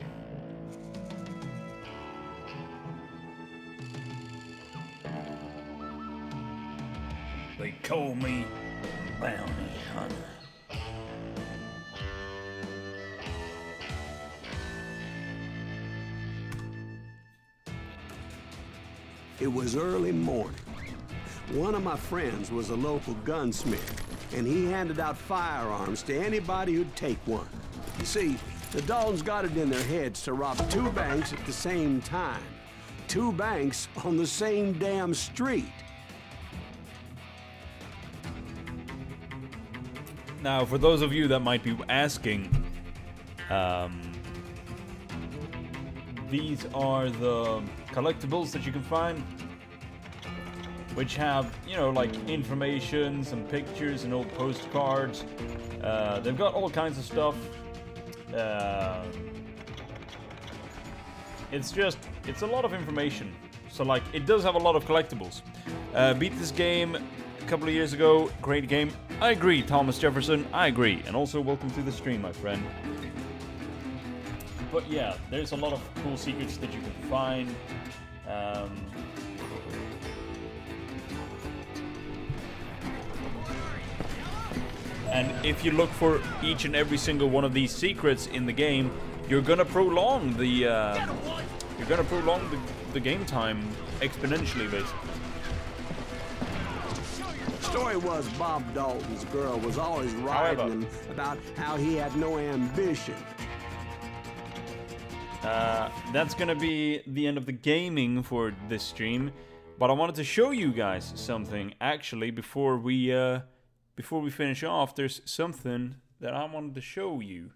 They call me Bounty Hunter. It was early morning. One of my friends was a local gunsmith, and he handed out firearms to anybody who'd take one. You see, the Daltons got it in their heads to rob two banks at the same time. Two banks on the same damn street. Now, for those of you that might be asking, these are the collectibles that you can find, which have, you know, like information, some pictures and old postcards. They've got all kinds of stuff. It's a lot of information. So, like, it does have a lot of collectibles. Beat this game a couple of years ago. Great game. I agree, Thomas Jefferson. I agree. And also, welcome to the stream, my friend. But yeah, there's a lot of cool secrets that you can find. And if you look for each and every single one of these secrets in the game, you're gonna prolong the game time exponentially, basically. The story was Bob Dalton's girl was always riding him about how he had no ambition. That's gonna be the end of the gaming for this stream, but I wanted to show you guys something actually before we finish off. There's something that I wanted to show you,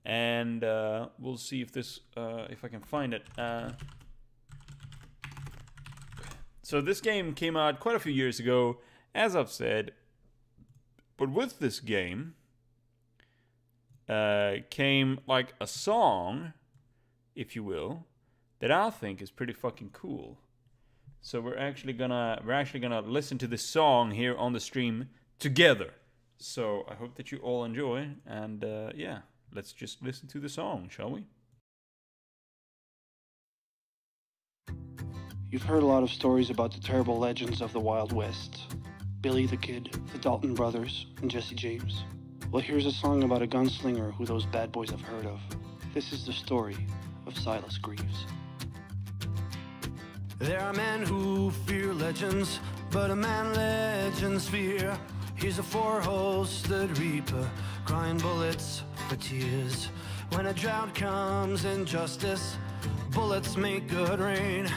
and we'll see if this if I can find it. So this game came out quite a few years ago, as I've said, but with this game came like a song, if you will, that I think is pretty fucking cool. So we're actually gonna listen to this song here on the stream together. So I hope that you all enjoy, and yeah, let's just listen to the song, shall we? You've heard a lot of stories about the terrible legends of the Wild West. Billy the Kid, the Dalton brothers, and Jesse James. Well, here's a song about a gunslinger who those bad boys have heard of. This is the story of Silas Greaves. There are men who fear legends, but a man legends fear. He's a four-hosted reaper, crying bullets for tears. When a drought comes in justice, bullets make good rain.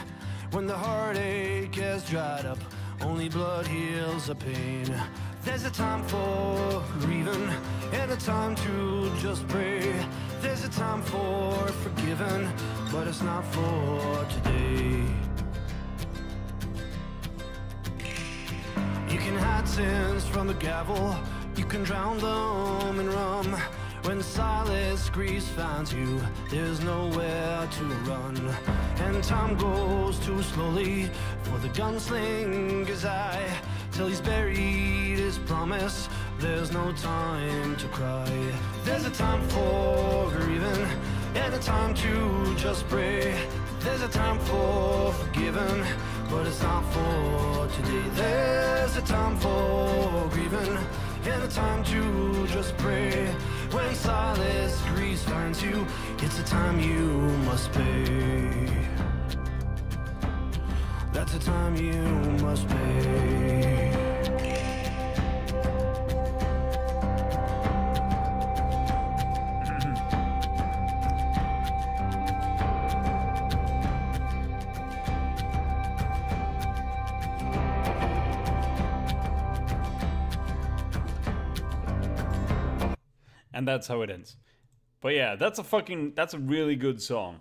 When the heartache has dried up, only blood heals the pain. There's a time for grieving and a time to just pray. There's a time for forgiving, but it's not for today. You can hide sins from the gavel, you can drown them in rum. When Silas Greaves finds you, there's nowhere to run. And time goes too slowly for the gunslinger's eye. Till he's buried his promise, there's no time to cry. There's a time for grieving and a time to just pray. There's a time for forgiving, but it's not for today. There's a time for grieving and a time to just pray. When Silas Greaves finds you, it's a time you must pay. That's a time you must pay. And that's how it ends. But yeah, that's a really good song.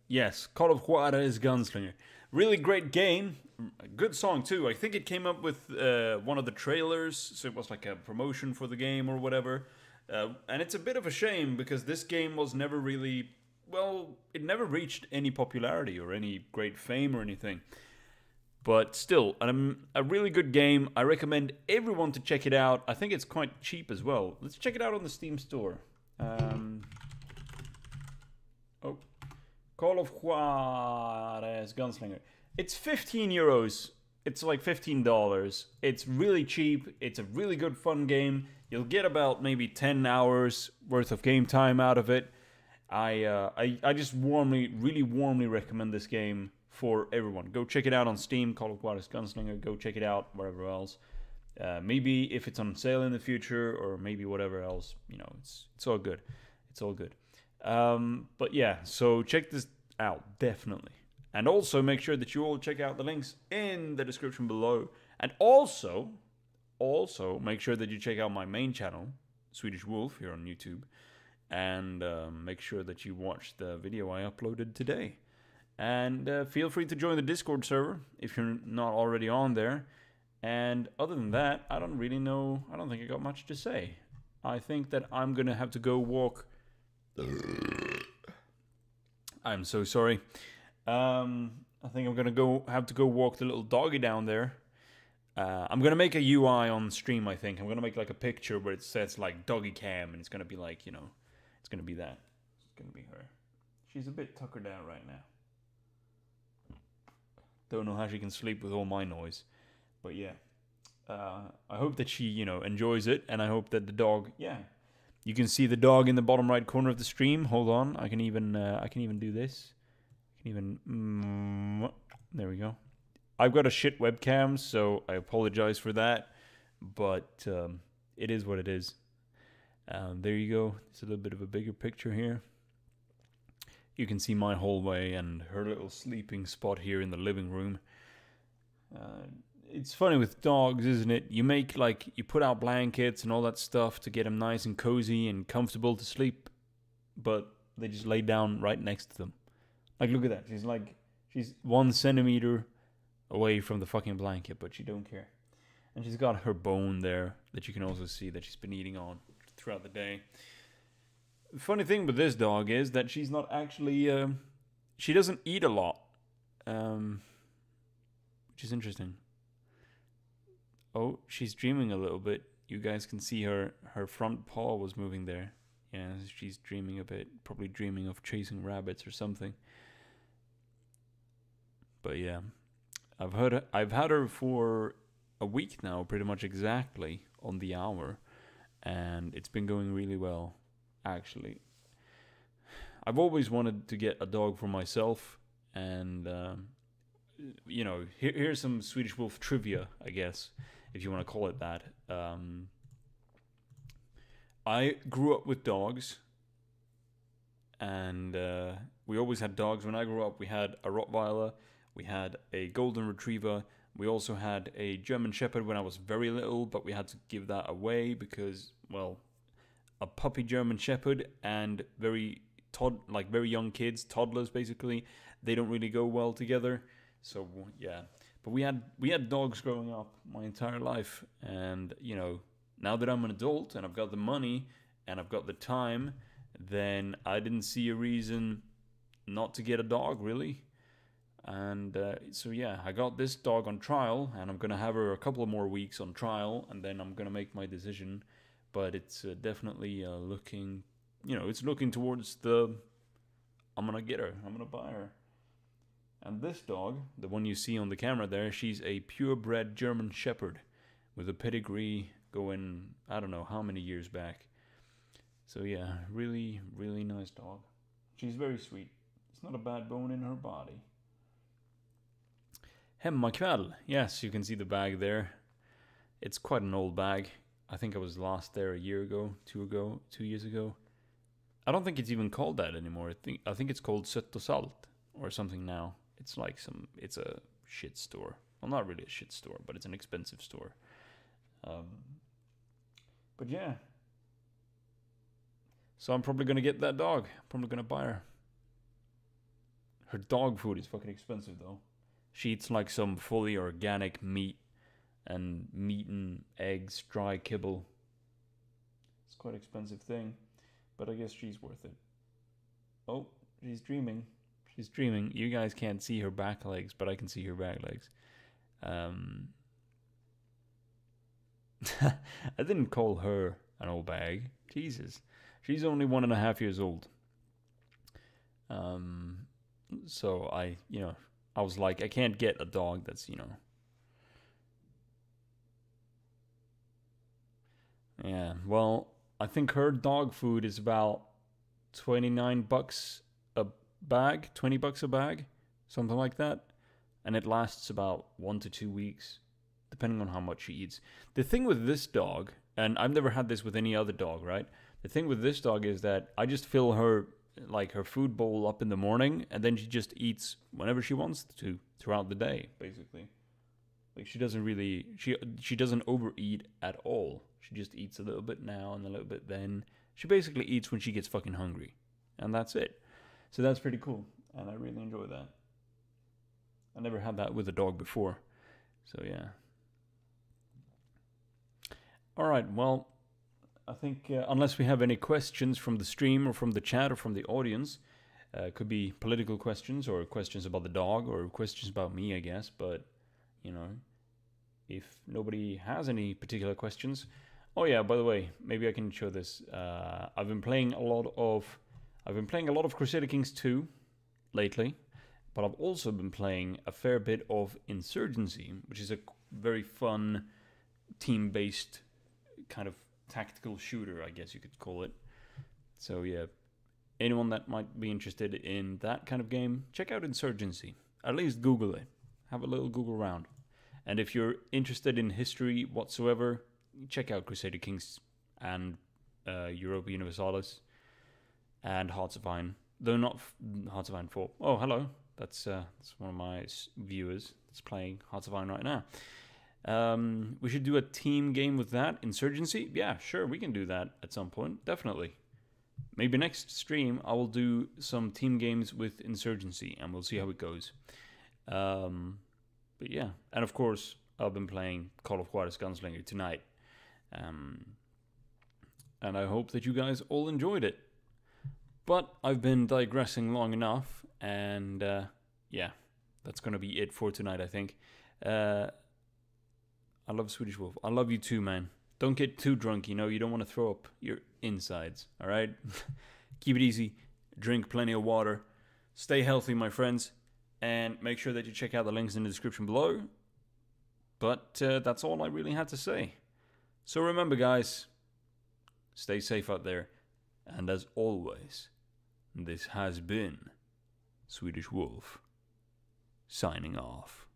Yes, Call of Juarez Gunslinger. Really great game. Good song too. I think it came up with one of the trailers, so it was like a promotion for the game or whatever. And it's a bit of a shame because this game was never really, well, it never reached any popularity or any great fame or anything. But still, a really good game. I recommend everyone to check it out. I think it's quite cheap as well. Let's check it out on the Steam store. Call of Juarez Gunslinger. It's 15 euros. It's like $15. It's really cheap. It's a really good fun game. You'll get about maybe 10 hours worth of game time out of it. I just really warmly recommend this game for everyone. Go check it out on Steam, Call of Juarez Gunslinger. Go check it out wherever else. Maybe if it's on sale in the future, or maybe whatever else. You know, it's all good. It's all good. But yeah, so check this out, definitely. And also make sure that you all check out the links in the description below. And also make sure that you check out my main channel, Swedish Wolf, here on YouTube. And make sure that you watch the video I uploaded today. And feel free to join the Discord server if you're not already on there. And other than that, I don't think I got much to say. I think that I'm gonna have to go walk. I'm so sorry. I think I'm gonna have to go walk the little doggy down there. I'm gonna make a UI on stream. I think I'm gonna make like a picture where it says like doggy cam, and it's gonna be like, you know, it's gonna be that. It's gonna be her. She's a bit tuckered out right now. Don't know how she can sleep with all my noise. But yeah. I hope that she, you know, enjoys it. And I hope that the dog, yeah. You can see the dog in the bottom right corner of the stream. Hold on. I can even do this. I can even... there we go. I've got a shit webcam, so I apologize for that. But it is what it is. There you go. It's a little bit of a bigger picture here. You can see my hallway and her little sleeping spot here in the living room. It's funny with dogs, isn't it? You put out blankets and all that stuff to get them nice and cozy and comfortable to sleep, but they just lay down right next to them. Like, look at that. She's 1 centimeter away from the fucking blanket, but she don't care. And she's got her bone there that you can also see that she's been eating on throughout the day. The funny thing with this dog is that she's not actually... she doesn't eat a lot. Which is interesting. Oh, she's dreaming a little bit. You guys can see her front paw was moving there. Yeah, she's dreaming a bit. Probably dreaming of chasing rabbits or something. But yeah, I've had her for a week now, pretty much exactly on the hour, and it's been going really well, actually. I've always wanted to get a dog for myself, and you know, here's some Swedish Wolf trivia, I guess, if you want to call it that. I grew up with dogs, and we always had dogs. When I grew up, we had a Rottweiler, we had a Golden Retriever, we also had a German Shepherd when I was very little, but we had to give that away because, well, a puppy German Shepherd and very young kids, toddlers basically, they don't really go well together. So yeah, but we had dogs growing up my entire life, and you know, now that I'm an adult and I've got the money and I've got the time, then I didn't see a reason not to get a dog, really. And so yeah, I got this dog on trial, and I'm gonna have her a couple of more weeks on trial, and then I'm gonna make my decision. But it's definitely looking, you know, it's looking towards I'm gonna get her, I'm gonna buy her. And this dog, the one you see on the camera there, she's a purebred German Shepherd with a pedigree going, I don't know how many years back. So yeah, really, really nice dog. She's very sweet. It's not a bad bone in her body. Hemmakväll. Yes, you can see the bag there. It's quite an old bag. I think I was last there a year ago, 2 years ago. I don't think it's even called that anymore. I think it's called Sött och Salt or something now. It's like it's a shit store. Well, not really a shit store, but it's an expensive store. But yeah. So I'm probably gonna get that dog. Probably gonna buy her. Her dog food is fucking expensive though. She eats like some fully organic meat and meat and eggs, dry kibble. It's quite an expensive thing, but I guess she's worth it. Oh, she's dreaming. She's dreaming. You guys can't see her back legs, but I can see her back legs. I didn't call her an old bag. Jesus. She's only 1.5 years old. So I was like, I can't get a dog that's, Yeah, well, I think her dog food is about $29 a bag, $20 a bag, something like that. And it lasts about 1 to 2 weeks, depending on how much she eats. The thing with this dog, and I've never had this with any other dog, right? The thing with this dog is that I just fill her, like, her food bowl up in the morning, and then she just eats whenever she wants to throughout the day, basically. Like, she doesn't really, she doesn't overeat at all. She just eats a little bit now and a little bit then. She basically eats when she gets fucking hungry. And that's it. So that's pretty cool. And I really enjoy that. I never had that with a dog before. So yeah. Alright, well, I think unless we have any questions from the stream or from the chat or from the audience, could be political questions or questions about the dog or questions about me, I guess. But, if nobody has any particular questions... Oh yeah, by the way, maybe I can show this. I've been playing a lot of Crusader Kings 2 lately, but I've also been playing a fair bit of Insurgency, which is a very fun team-based kind of tactical shooter, I guess you could call it. So yeah, anyone that might be interested in that kind of game, check out Insurgency. At least Google it. Have a little Google round. And if you're interested in history whatsoever, check out Crusader Kings and Europa Universalis and Hearts of Iron. Though not Hearts of Iron 4. Oh, hello. That's one of my viewers that's playing Hearts of Iron right now. We should do a team game with that. Insurgency? Yeah, sure. We can do that at some point. Definitely. Maybe next stream I will do some team games with Insurgency and we'll see how it goes. But yeah. And of course, I've been playing Call of Juarez Gunslinger tonight. And I hope that you guys all enjoyed it. But I've been digressing long enough, and yeah, that's gonna be it for tonight, I think. I love Swedish Wolf. I love you too, man. Don't get too drunk, you don't want to throw up your insides, alright? Keep it easy, drink plenty of water, stay healthy, my friends, And make sure that you check out the links in the description below. But that's all I really had to say. So remember, guys, stay safe out there. And as always, this has been Swedish Wolf, signing off.